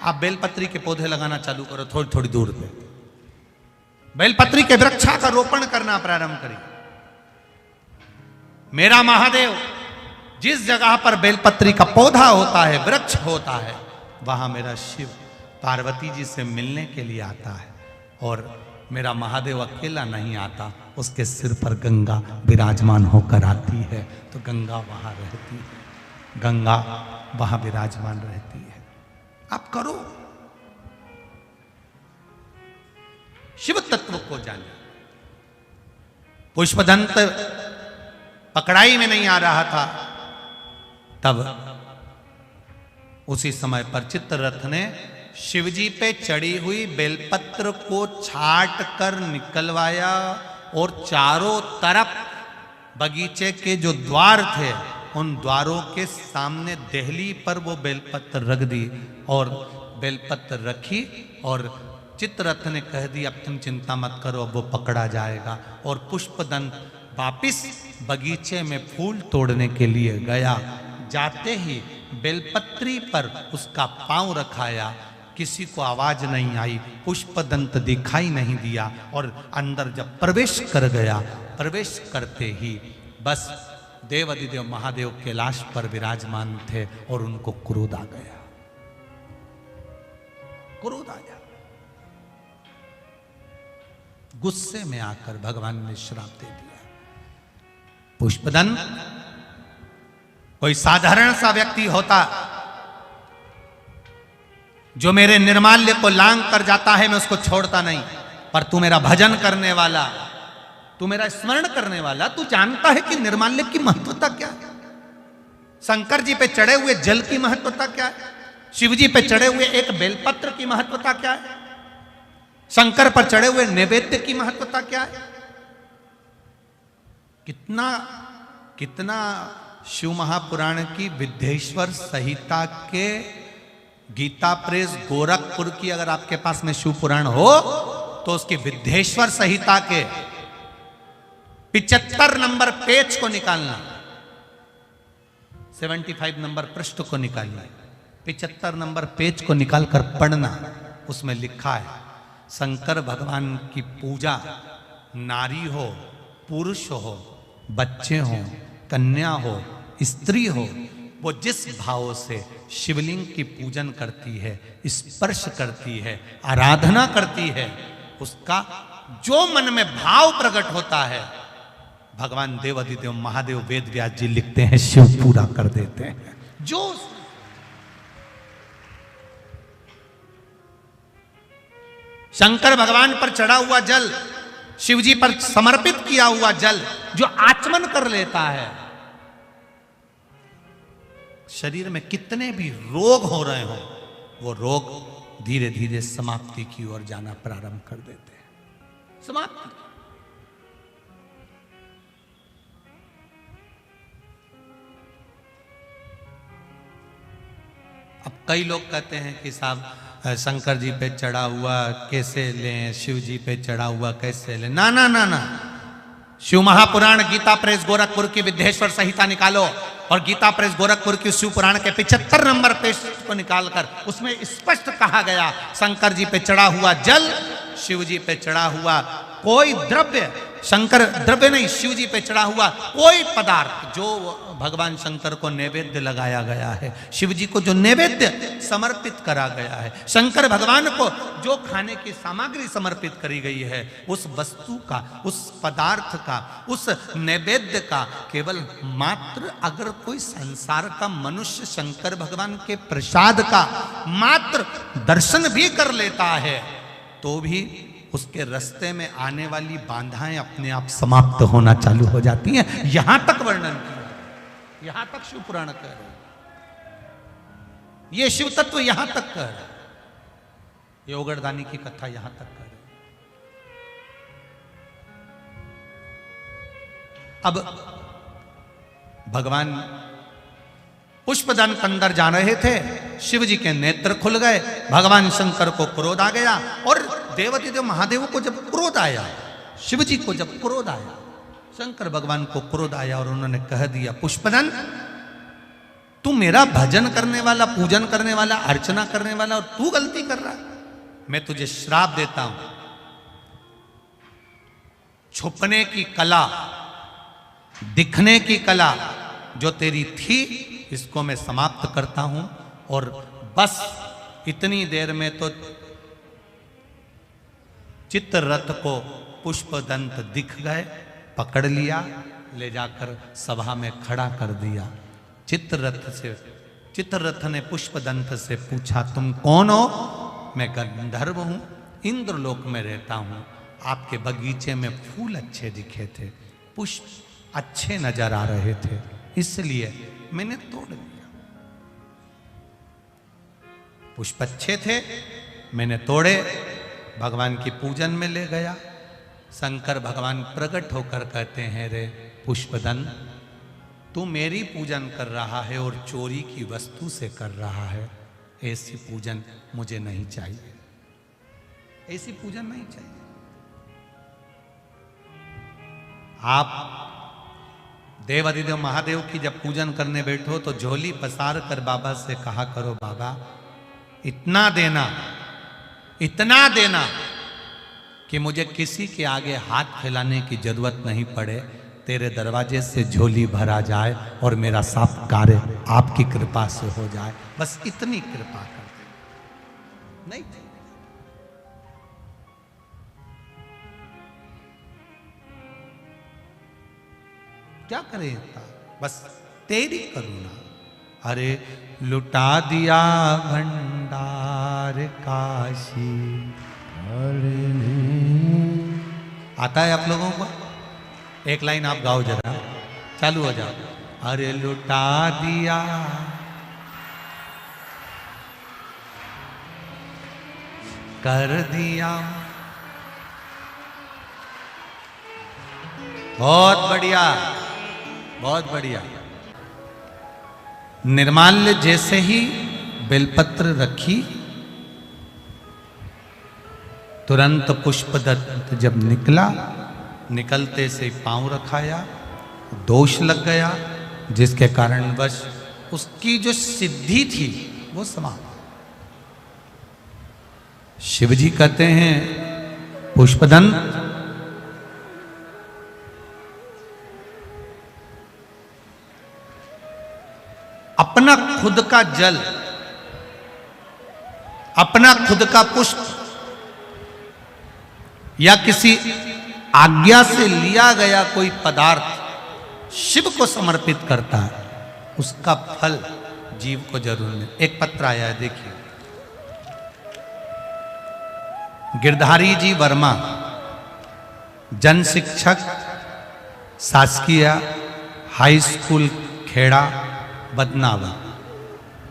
आप बेलपत्री के पौधे लगाना चालू करो। थोड़ी थोड़ी दूर पे बेलपत्री के वृक्षा का रोपण करना प्रारंभ करिए। मेरा महादेव जिस जगह पर बेलपत्री का पौधा होता है, वृक्ष होता है, वहां मेरा शिव पार्वती जी से मिलने के लिए आता है। और मेरा महादेव अकेला नहीं आता, उसके सिर पर गंगा विराजमान होकर आती है। तो गंगा वहां रहती है, गंगा वहां विराजमान रहती है। आप करो, शिव तत्व को जाने। पुष्पदंत पकड़ाई में नहीं आ रहा था, तब उसी समय पर चित्ररथ ने शिवजी पे चढ़ी हुई बेलपत्र को छाट कर निकलवाया और चारों तरफ बगीचे के जो द्वार थे, उन द्वारों के सामने देहली पर वो बेलपत्र रख दी। और बेलपत्र रखी और चित्ररथ ने कह दी अब तुम चिंता मत करो, अब वो पकड़ा जाएगा। और पुष्पदंत वापिस बगीचे में फूल तोड़ने के लिए गया। जाते ही बेलपत्री पर उसका पांव रखाया, किसी को आवाज नहीं आई, पुष्पदंत दिखाई नहीं दिया। और अंदर जब प्रवेश कर गया, प्रवेश करते ही बस देवाधिदेव महादेव कैलाश पर विराजमान थे और उनको क्रोध आ गया, क्रोध आ गया। गुस्से में आकर भगवान ने श्राप दे दिया। पुष्पदंत कोई साधारण सा व्यक्ति होता जो मेरे निर्माल्य को लांग कर जाता है, मैं उसको छोड़ता नहीं। पर तू मेरा भजन करने वाला, तू मेरा स्मरण करने वाला, तू जानता है कि निर्माल्य की महत्वता क्या है, शंकर जी पे चढ़े हुए जल की महत्वता क्या है, शिव जी पे चढ़े हुए एक बेलपत्र की महत्वता क्या है, शंकर पर चढ़े हुए नैवेद्य की महत्वता क्या है। कितना कितना शिव महापुराण की विद्येश्वर संहिता के गीता प्रेस गोरखपुर की अगर आपके पास में शिव पुराण हो तो उसकी विद्येश्वर संहिता के 75 नंबर पेज को निकालना, 75 नंबर पृष्ठ को निकालना, 75 नंबर पेज को निकालकर पढ़ना। उसमें लिखा है शंकर भगवान की पूजा नारी हो, पुरुष हो, बच्चे हो, कन्या हो, स्त्री हो, वो जिस भाव से शिवलिंग की पूजन करती है, स्पर्श करती है, आराधना करती है, उसका जो मन में भाव प्रकट होता है, भगवान देवाधिदेव महादेव वेद व्यास जी लिखते हैं, शिव पूरा कर देते हैं। जो शंकर भगवान पर चढ़ा हुआ जल, शिव जी पर समर्पित किया हुआ जल जो आचमन कर लेता है, शरीर में कितने भी रोग हो रहे हो, वो रोग धीरे धीरे समाप्ति की ओर जाना प्रारंभ कर देते हैं। समाप्ति। अब कई लोग कहते हैं कि साहब शंकर जी पे चढ़ा हुआ कैसे लें, शिव जी पे चढ़ा हुआ कैसे लें। ना ना ना ना, शिव महापुराण गीता प्रेस गोरखपुर की विद्येश्वर संहिता निकालो और गीता प्रेस गोरखपुर की शिव पुराण के 75 नंबर पेज को निकालकर उसमें स्पष्ट कहा गया, शंकर जी पे चढ़ा हुआ जल, शिव जी पे चढ़ा हुआ कोई द्रव्य, शंकर द्रव्य नहीं, शिव जी पे चढ़ा हुआ कोई पदार्थ जो भगवान शंकर को नैवेद्य लगाया गया है, शिव जी को जो नैवेद्य समर्पित करा गया है, शंकर भगवान को जो खाने की सामग्री समर्पित करी गई है, उस वस्तु का, उस पदार्थ का, उस नैवेद्य का केवल मात्र अगर कोई संसार का मनुष्य शंकर भगवान के प्रसाद का मात्र दर्शन भी कर लेता है तो भी उसके रास्ते में आने वाली बाधाएं अपने आप समाप्त होना चालू हो जाती हैं। यहां तक वर्णन किया, यहां तक शिव पुराण कह रहे, ये शिव तत्व यहां तक कह रहे, ये ओगरदानी की कथा यहां तक कह रहे। अब भगवान पुष्पदंत अंदर जा रहे थे, शिव जी के नेत्र खुल गए, भगवान शंकर को क्रोध आ गया और देवाधिदेव महादेव को जब क्रोध आया, शिव जी को जब क्रोध आया, शंकर भगवान को क्रोध आया और उन्होंने कह दिया, पुष्पदंत तू मेरा भजन करने वाला, पूजन करने वाला, अर्चना करने वाला और तू गलती कर रहा, मैं तुझे श्राप देता हूं, छुपने की कला, दिखने की कला जो तेरी थी इसको मैं समाप्त करता हूं और बस इतनी देर में तो चित्ररथ को पुष्पदंत दिख गए, पकड़ लिया, ले जाकर सभा में खड़ा कर दिया। चित्ररथ ने पुष्पदंत से पूछा, तुम कौन हो? मैं गंधर्व हूं, इंद्रलोक में रहता हूं, आपके बगीचे में फूल अच्छे दिखे थे, पुष्प अच्छे नजर आ रहे थे, इसलिए मैंने तोड़ दिया। पुष्प अच्छे थे, मैंने तोड़े, भगवान की पूजन में ले गया। शंकर भगवान प्रकट होकर कहते हैं, रे पुष्पदंत तू मेरी पूजन कर रहा है और चोरी की वस्तु से कर रहा है, ऐसी पूजन मुझे नहीं चाहिए, ऐसी पूजन नहीं चाहिए। आप देवाधिदेव महादेव की जब पूजन करने बैठो तो झोली पसार कर बाबा से कहा करो, बाबा इतना देना कि मुझे किसी के आगे हाथ फैलाने की जरूरत नहीं पड़े, तेरे दरवाजे से झोली भरा जाए और मेरा सब कार्य आपकी कृपा से हो जाए, बस इतनी कृपा कर दे। नहीं थे, क्या करें, बस तेरी करुणा। अरे लुटा दिया भंडार काशी, आता है आप लोगों को? एक लाइन आप गाओ जरा, चालू हो जाओ। अरे लुटा दिया कर दिया, बहुत बढ़िया, बहुत बढ़िया। निर्माल्य जैसे ही बेलपत्र रखी, तुरंत पुष्पदंत जब निकला, निकलते से पांव रखाया, दोष लग गया, जिसके कारणवश उसकी जो सिद्धि थी वो समाप्त। शिव जी कहते हैं, पुष्पदंत अपना खुद का जल, अपना खुद का पुष्प या किसी आज्ञा से लिया गया कोई पदार्थ शिव को समर्पित करता है, उसका फल जीव को जरूर मिले। एक पत्र आया है, देखिए। गिरधारी जी वर्मा, जन शिक्षक, शासकीय हाई स्कूल खेड़ा, बदनावर।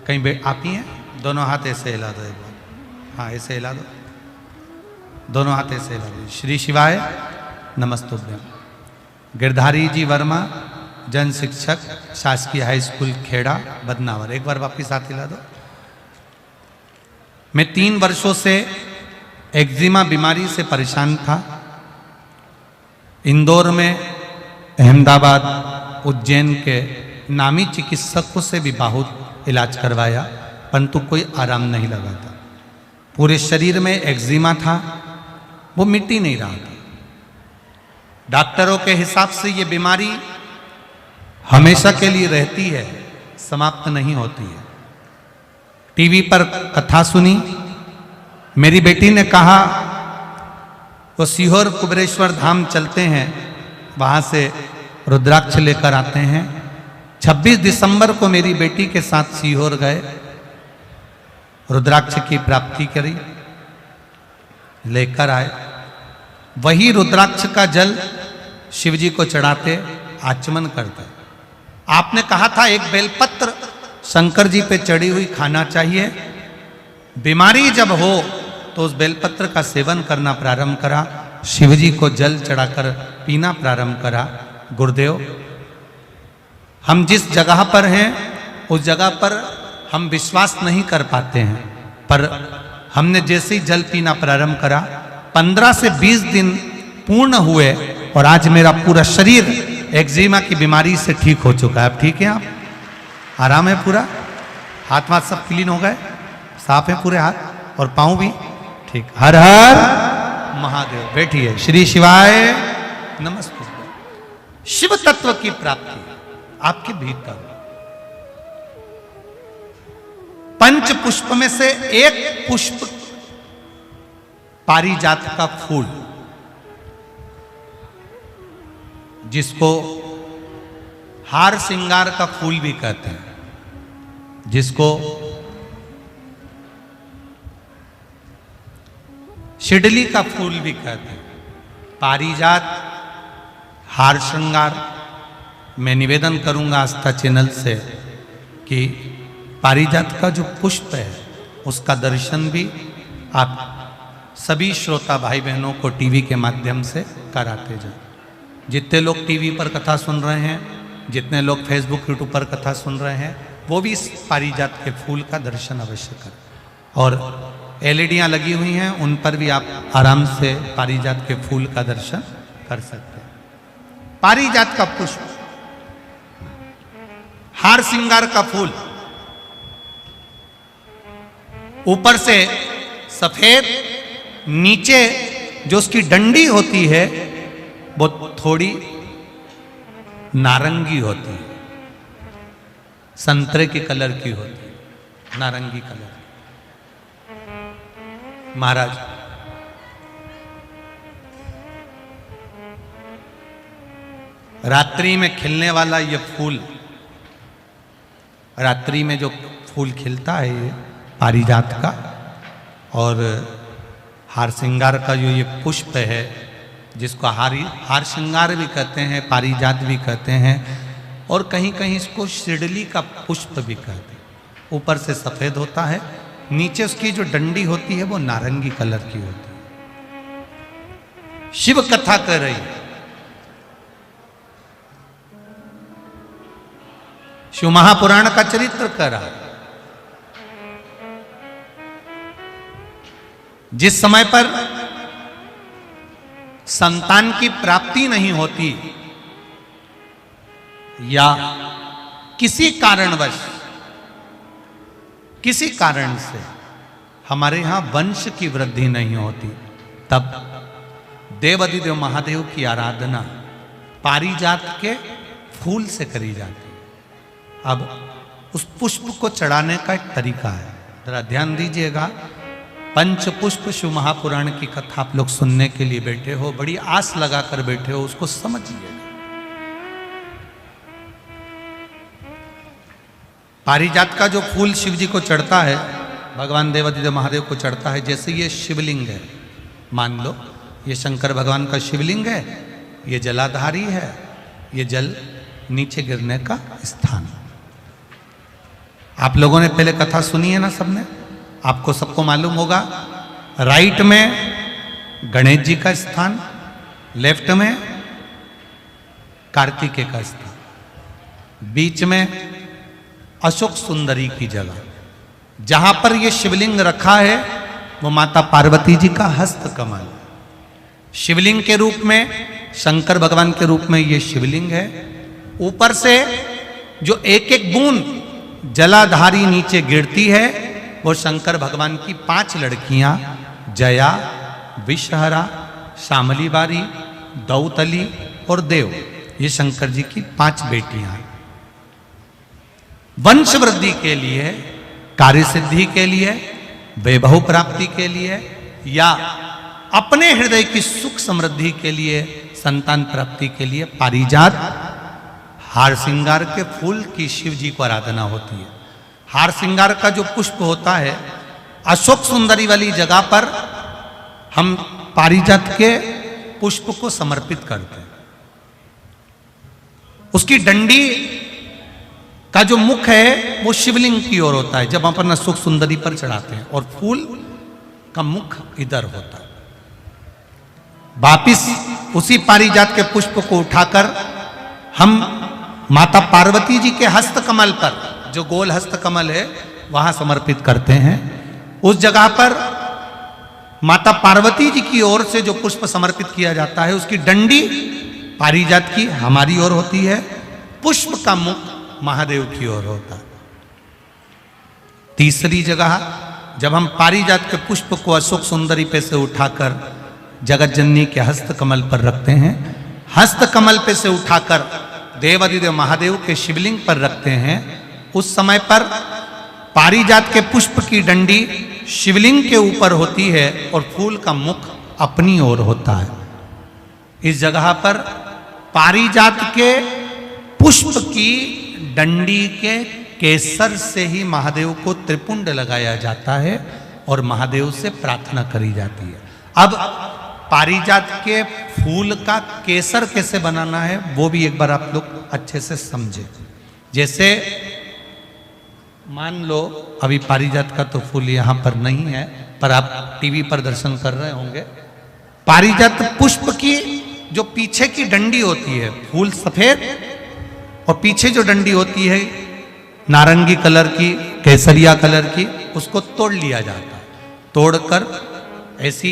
कहीं आप ही हैं? दोनों हाथ ऐसे हिला दो एक बार, हाँ ऐसे हिला दो, दोनों हाथ ऐसे हिला दो। श्री शिवाय नमस्तुभ्यम। गिरधारी जी वर्मा, जन शिक्षक, शासकीय हाई स्कूल खेड़ा, बदनावर। एक बार वापिस हाथ हिला दो। मैं 3 वर्षों से एक्जिमा बीमारी से परेशान था। इंदौर में, अहमदाबाद, उज्जैन के नामी चिकित्सकों से भी बहुत इलाज करवाया, परंतु कोई आराम नहीं लगा था। पूरे शरीर में एक्जिमा था, वो मिट ही नहीं रहा था। डॉक्टरों के हिसाब से ये बीमारी हमेशा के लिए रहती है, समाप्त नहीं होती है। टीवी पर कथा सुनी, मेरी बेटी ने कहा वो सीहोर कुबेरेश्वर धाम चलते हैं, वहां से रुद्राक्ष लेकर आते हैं। 26 दिसंबर को मेरी बेटी के साथ सीहोर गए, रुद्राक्ष की प्राप्ति करी, लेकर आए। वही रुद्राक्ष का जल शिव जी को चढ़ाते, आचमन करते। आपने कहा था एक बेलपत्र शंकर जी पे चढ़ी हुई खाना चाहिए। बीमारी जब हो तो उस बेलपत्र का सेवन करना प्रारंभ करा, शिव जी को जल चढ़ाकर पीना प्रारंभ करा। गुरुदेव, हम जिस जगह पर हैं उस जगह पर हम विश्वास नहीं कर पाते हैं, पर हमने जैसे ही जल पीना प्रारंभ करा, 15 से 20 दिन पूर्ण हुए और आज मेरा पूरा शरीर एक्जिमा की बीमारी से ठीक हो चुका है। अब ठीक है, आप आराम है पूरा, हाथ वाथ सब क्लीन हो गए, साफ है पूरे हाथ और पांव भी ठीक। हर हर महादेव। बैठिए। श्री शिवाय नमस्ते। शिव तत्व की प्राप्ति आपके भीतर। पंच पुष्प में से एक पुष्प पारिजात का फूल, जिसको हार श्रृंगार का फूल भी कहते हैं, जिसको शिडली का फूल भी कहते हैं। पारिजात, हार श्रृंगार। मैं निवेदन करूंगा आस्था चैनल से कि पारिजात का जो पुष्प है उसका दर्शन भी आप सभी श्रोता भाई बहनों को टीवी के माध्यम से कराते जाए। जितने लोग टीवी पर कथा सुन रहे हैं, जितने लोग फेसबुक यूट्यूब पर कथा सुन रहे हैं, वो भी इस पारिजात के फूल का दर्शन अवश्य करें। और एलईडियाँ लगी हुई हैं, उन पर भी आप आराम से पारिजात के फूल का दर्शन कर सकते हैं। पारिजात का पुष्प, हार श्रृंगार का फूल, ऊपर से सफेद, नीचे जो उसकी डंडी होती है वो थोड़ी नारंगी होती है, संतरे के कलर की होती है, नारंगी कलर। महाराज, रात्रि में खिलने वाला ये फूल, रात्रि में जो फूल खिलता है ये पारिजात का, और हार श्रृंगार का जो ये पुष्प है, जिसको हार श्रृंगार भी कहते हैं, पारिजात भी कहते हैं, और कहीं कहीं इसको शिडली का पुष्प भी कहते हैं। ऊपर से सफेद होता है, नीचे उसकी जो डंडी होती है वो नारंगी कलर की होती है। शिव कथा कर रही है, शिव महापुराण का चरित्र कर रहा है। जिस समय पर संतान की प्राप्ति नहीं होती या किसी कारणवश, किसी कारण से हमारे यहां वंश की वृद्धि नहीं होती, तब देवाधिदेव महादेव की आराधना पारिजात के फूल से करी जाती है। अब उस पुष्प को चढ़ाने का एक तरीका है, जरा ध्यान दीजिएगा। पंच पुष्प शिव महापुराण की कथा आप लोग सुनने के लिए बैठे हो, बड़ी आस लगा कर बैठे हो, उसको समझिएगा। पारिजात का जो फूल शिव जी को चढ़ता है, भगवान देवाधिदेव महादेव को चढ़ता है, जैसे ये शिवलिंग है, मान लो ये शंकर भगवान का शिवलिंग है, ये जलाधारी है, ये जल नीचे गिरने का स्थान। आप लोगों ने पहले कथा सुनी है ना सबने, आपको सबको मालूम होगा। राइट में गणेश जी का स्थान, लेफ्ट में कार्तिकेय का स्थान, बीच में अशोक सुंदरी की जगह, जहां पर ये शिवलिंग रखा है वो माता पार्वती जी का हस्त कमल, शिवलिंग के रूप में, शंकर भगवान के रूप में ये शिवलिंग है। ऊपर से जो एक एक बूंद जलाधारी नीचे गिरती है वो शंकर भगवान की 5 लड़कियां, जया, विषहरा, शामली बारी, दौतली और देव, ये शंकर जी की 5 बेटियां। वंश वृद्धि के लिए, कार्य सिद्धि के लिए, वैभव प्राप्ति के लिए या अपने हृदय की सुख समृद्धि के लिए, संतान प्राप्ति के लिए पारिजात हार श्रृंगार के फूल की शिव जी को आराधना होती है। हार श्रृंगार का जो पुष्प होता है, अशोक सुंदरी वाली जगह पर हम पारिजात के पुष्प को समर्पित करते हैं। उसकी डंडी का जो मुख है वो शिवलिंग की ओर होता है जब अपन अशोक सुंदरी पर चढ़ाते हैं, और फूल का मुख इधर होता है। वापिस उसी पारिजात के पुष्प को उठाकर हम माता पार्वती जी के हस्त कमल पर, जो गोल हस्त कमल है, वहां समर्पित करते हैं। उस जगह पर माता पार्वती जी की ओर से जो पुष्प समर्पित किया जाता है उसकी डंडी पारिजात की हमारी ओर होती है, पुष्प का मुख महादेव की ओर होता है। तीसरी जगह जब हम पारिजात के पुष्प को अशोक सुंदरी पे से उठाकर जगत जननी के हस्त कमल पर रखते हैं, हस्त कमल पे से उठाकर देवादिदेव महादेव के शिवलिंग पर रखते हैं, उस समय पर पारिजात के पुष्प की डंडी शिवलिंग के ऊपर होती है और फूल का मुख अपनी ओर होता है। इस जगह पर पारिजात के पुष्प की डंडी के केसर से ही महादेव को त्रिपुंड लगाया जाता है और महादेव से प्रार्थना करी जाती है। अब पारिजात के फूल का केसर कैसे बनाना है वो भी एक बार आप लोग अच्छे से समझे। जैसे मान लो अभी पारिजात का तो फूल यहाँ पर नहीं है, पर आप टीवी पर दर्शन कर रहे होंगे। पारिजात पुष्प की जो पीछे की डंडी होती है, फूल सफेद और पीछे जो डंडी होती है नारंगी कलर की, केसरिया कलर की, उसको तोड़ लिया जाता है। तोड़कर ऐसी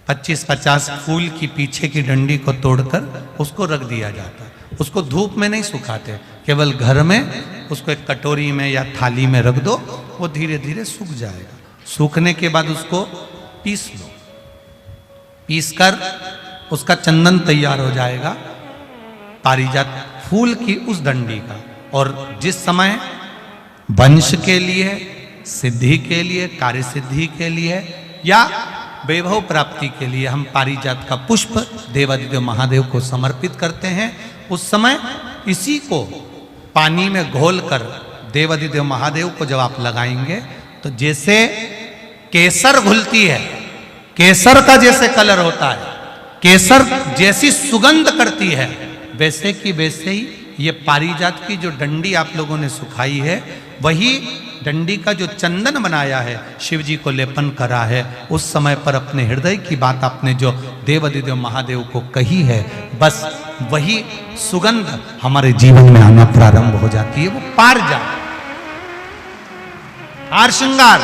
25-50 फूल की पीछे की डंडी को तोड़कर उसको रख दिया जाता है। उसको धूप में नहीं सुखाते, केवल घर में उसको एक कटोरी में या थाली में रख दो, वो धीरे धीरे सूख जाएगा। सूखने के बाद उसको पीस लो, पीसकर उसका चंदन तैयार हो जाएगा पारिजात फूल की उस डंडी का। और जिस समय वंश के लिए, सिद्धि के लिए, कार्य सिद्धि के लिए या वैभव प्राप्ति के लिए हम पारिजात का पुष्प देवादिदेव महादेव को समर्पित करते हैं, उस समय इसी को पानी में घोलकर देवादिदेव महादेव को जब आप लगाएंगे तो जैसे केसर घुलती है, केसर का जैसे कलर होता है, केसर जैसी सुगंध करती है, वैसे की वैसे ही ये पारिजात की जो डंडी आप लोगों ने सुखाई है, वही डंडी का जो चंदन बनाया है, शिव जी को लेपन करा है, उस समय पर अपने हृदय की बात आपने जो देवादिदेव महादेव को कही है, बस वही सुगंध हमारे जीवन में आना प्रारंभ हो जाती है। वो पारिजात हार श्रृंगार।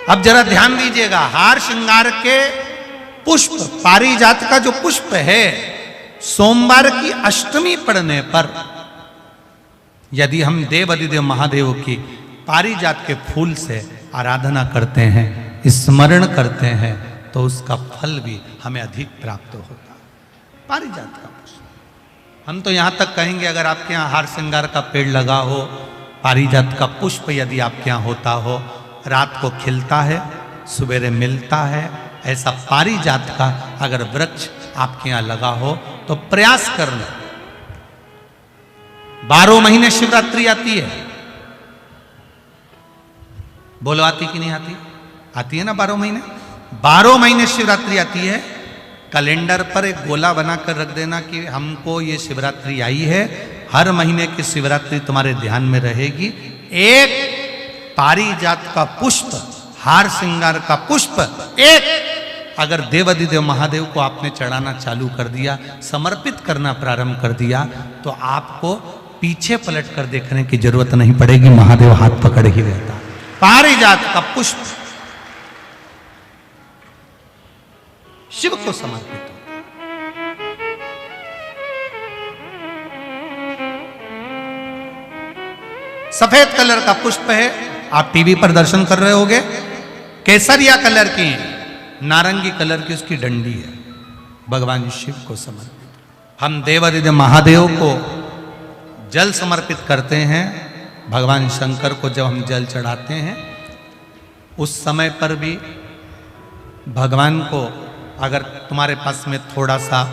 अब जरा ध्यान दीजिएगा, हार श्रृंगार के पुष्प, पारिजात का जो पुष्प है, सोमवार की अष्टमी पड़ने पर यदि हम देवादिदेव महादेव की पारिजात के फूल से आराधना करते हैं, स्मरण करते हैं, तो उसका फल भी हमें अधिक प्राप्त होता है। पारिजात का पुष्प, हम तो यहाँ तक कहेंगे अगर आपके यहाँ हार श्रृंगार का पेड़ लगा हो, पारिजात का पुष्प यदि आपके यहाँ होता हो, रात को खिलता है, सवेरे मिलता है, ऐसा पारिजात का अगर वृक्ष आपके यहाँ लगा हो तो प्रयास करना। 12 महीने शिवरात्रि आती है, बोलो आती कि नहीं आती? आती है ना 12 महीने। 12 महीने शिवरात्रि आती है। कैलेंडर पर एक गोला बनाकर रख देना कि हमको ये शिवरात्रि आई है, हर महीने की शिवरात्रि तुम्हारे ध्यान में रहेगी। एक पारिजात का पुष्प, हार श्रृंगार का पुष्प एक अगर देवादिदेव महादेव को आपने चढ़ाना चालू कर दिया, समर्पित करना प्रारंभ कर दिया, तो आपको पीछे पलट कर देखने की जरूरत नहीं पड़ेगी, महादेव हाथ पकड़ ही रहता। पारिजात का पुष्प शिव को समर्पित हो। सफेद कलर का पुष्प है, आप टीवी पर दर्शन कर रहे होंगे। केसरिया कलर की, नारंगी कलर की उसकी डंडी है, भगवान शिव को समर्पित। हम देवादिदेव महादेव को जल समर्पित करते हैं। भगवान शंकर को जब हम जल चढ़ाते हैं उस समय पर भी भगवान को, अगर तुम्हारे पास में थोड़ा सा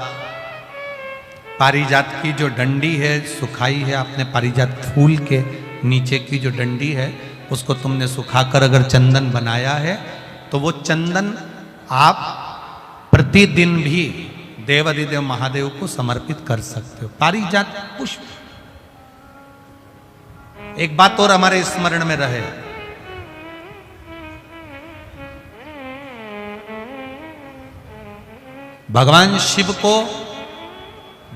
पारिजात की जो डंडी है सुखाई है, आपने पारिजात फूल के नीचे की जो डंडी है उसको तुमने सुखाकर अगर चंदन बनाया है तो वो चंदन आप प्रतिदिन भी देवादिदेव महादेव को समर्पित कर सकते हो। पारिजात पुष्प। एक बात और हमारे स्मरण में रहे, भगवान शिव को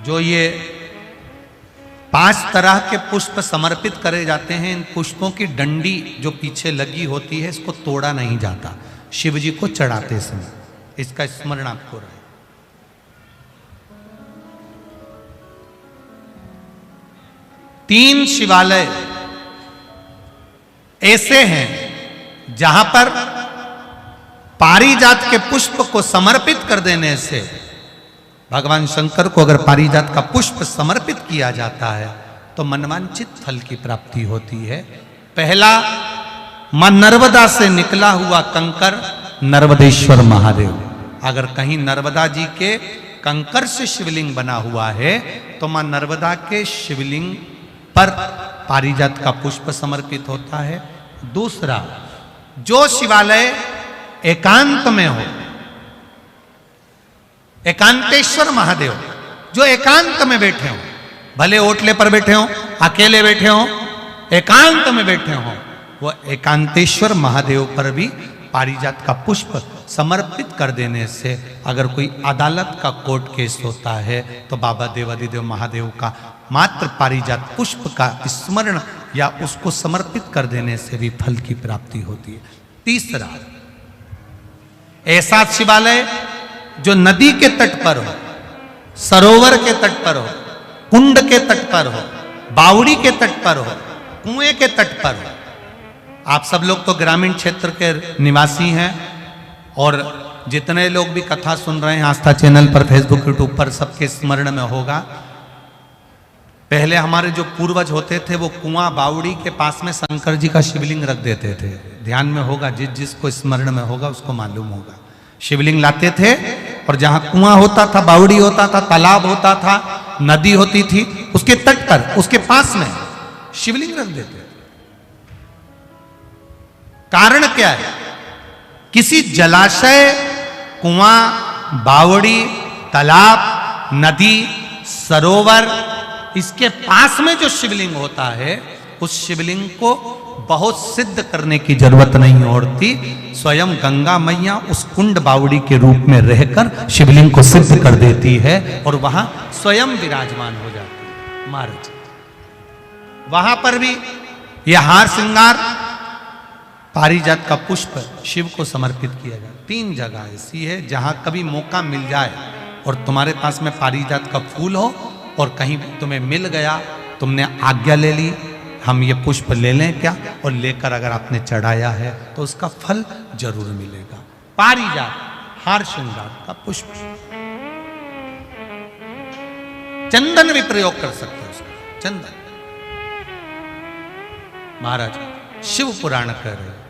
जो ये 5 तरह के पुष्प समर्पित करे जाते हैं, इन पुष्पों की डंडी जो पीछे लगी होती है इसको तोड़ा नहीं जाता शिव जी को चढ़ाते समय। इसका स्मरण आपको रहे। तीन शिवालय ऐसे हैं जहां पर पारिजात के पुष्प को समर्पित कर देने से, भगवान शंकर को अगर पारिजात का पुष्प समर्पित किया जाता है तो मनवांचित फल की प्राप्ति होती है। पहला, मां नर्मदा से निकला हुआ कंकर नर्मदेश्वर महादेव। अगर कहीं नर्मदा जी के कंकर से शिवलिंग बना हुआ है तो मां नर्मदा के शिवलिंग पर पारिजात का पुष्प समर्पित होता है। दूसरा, जो शिवालय एकांत में हो, एकांतेश्वर महादेव जो एकांत में बैठे हो, भले ओटले पर बैठे हो, अकेले बैठे हो, एकांत में बैठे हो, वो एकांतेश्वर महादेव पर भी पारिजात का पुष्प समर्पित कर देने से, अगर कोई अदालत का कोर्ट केस होता है तो बाबा देवादिदेव महादेव का मात्र पारिजात पुष्प का स्मरण या उसको समर्पित कर देने से भी फल की प्राप्ति होती है। तीसरा, ऐसा शिवालय जो नदी के तट पर हो, सरोवर के तट पर हो, कुंड के तट पर हो, बावड़ी के तट पर हो, कुएं के तट पर हो। आप सब लोग तो ग्रामीण क्षेत्र के निवासी हैं और जितने लोग भी कथा सुन रहे हैं आस्था चैनल पर, फेसबुक, यूट्यूब पर, सबके स्मरण में होगा, पहले हमारे जो पूर्वज होते थे वो कुआं बावड़ी के पास में शंकर जी का शिवलिंग रख देते थे। ध्यान में होगा, जिसको स्मरण में होगा उसको मालूम होगा। शिवलिंग लाते थे और जहां कुआं होता था, बावड़ी होता था, तालाब होता था, नदी होती थी, उसके तट पर, उसके पास में शिवलिंग रख देते थे। कारण क्या है? किसी जलाशय, कुआं, बावड़ी, तालाब, नदी, सरोवर, इसके पास में जो शिवलिंग होता है उस शिवलिंग को बहुत सिद्ध करने की जरूरत नहीं होती। स्वयं गंगा मैया उस कुंड बावड़ी के रूप में रहकर शिवलिंग को सिद्ध कर देती है और वहां स्वयं विराजमान हो जाती है महाराज। वहां पर भी यह हार श्रृंगार, पारिजात का पुष्प शिव को समर्पित किया जाए। 3 जगह ऐसी है जहां कभी मौका मिल जाए और तुम्हारे पास में पारिजात का फूल हो और कहीं तुम्हें मिल गया, तुमने आज्ञा ले ली, हम ये पुष्प ले लें क्या, और लेकर अगर आपने चढ़ाया है तो उसका फल जरूर मिलेगा। पारिजात, हार श्रृंगार का पुष्प। चंदन भी प्रयोग कर सकते हो उसका, चंदन। महाराज शिव पुराण कह रहे,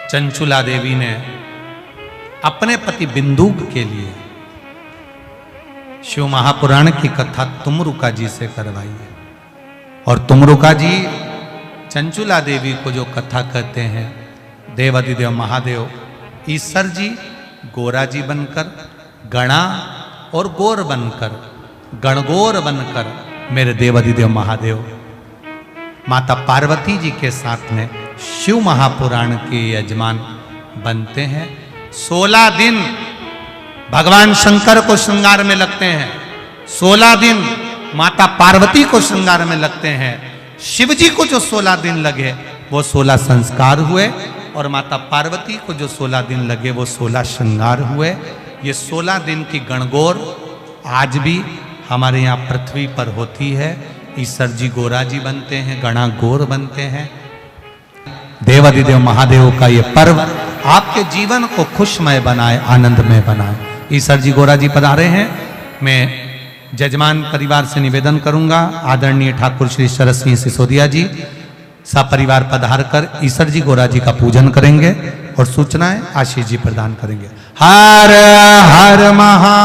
चंचुला देवी ने अपने पति बिंदुक के लिए शिव महापुराण की कथा तुमरुका जी से करवाई है। और तुमरुका जी चंचुला देवी को जो कथा कहते हैं, देवादिदेव महादेव ईश्वर जी गोरा जी बनकर, गणा और गोर बनकर, गणगोर बनकर मेरे देवादिदेव महादेव माता पार्वती जी के साथ में शिव महापुराण के यजमान बनते हैं। 16 दिन भगवान शंकर को श्रृंगार में लगते हैं। 16 दिन माता पार्वती को श्रृंगार में लगते हैं। शिव जी को जो 16 दिन लगे वो 16 संस्कार हुए, और माता पार्वती को जो 16 दिन लगे वो 16 श्रृंगार हुए। ये 16 दिन की गणगौर आज भी हमारे यहाँ पृथ्वी पर होती है। ईश्वर जी गोरा जी बनते हैं, गणा गौर बनते हैं। देवाधिदेव महादेव का ये पर्व आपके जीवन को खुशमय बनाए, आनंदमय बनाए। ईश्वर जी गोरा जी पधारे हैं। मैं जजमान परिवार से निवेदन करूंगा, आदरणीय ठाकुर श्री शरद सिंह सिसोदिया जी सपरिवार पधार कर ईश्वर जी गोरा जी का पूजन करेंगे और सूचनाएं आशीष जी प्रदान करेंगे। हर हर महा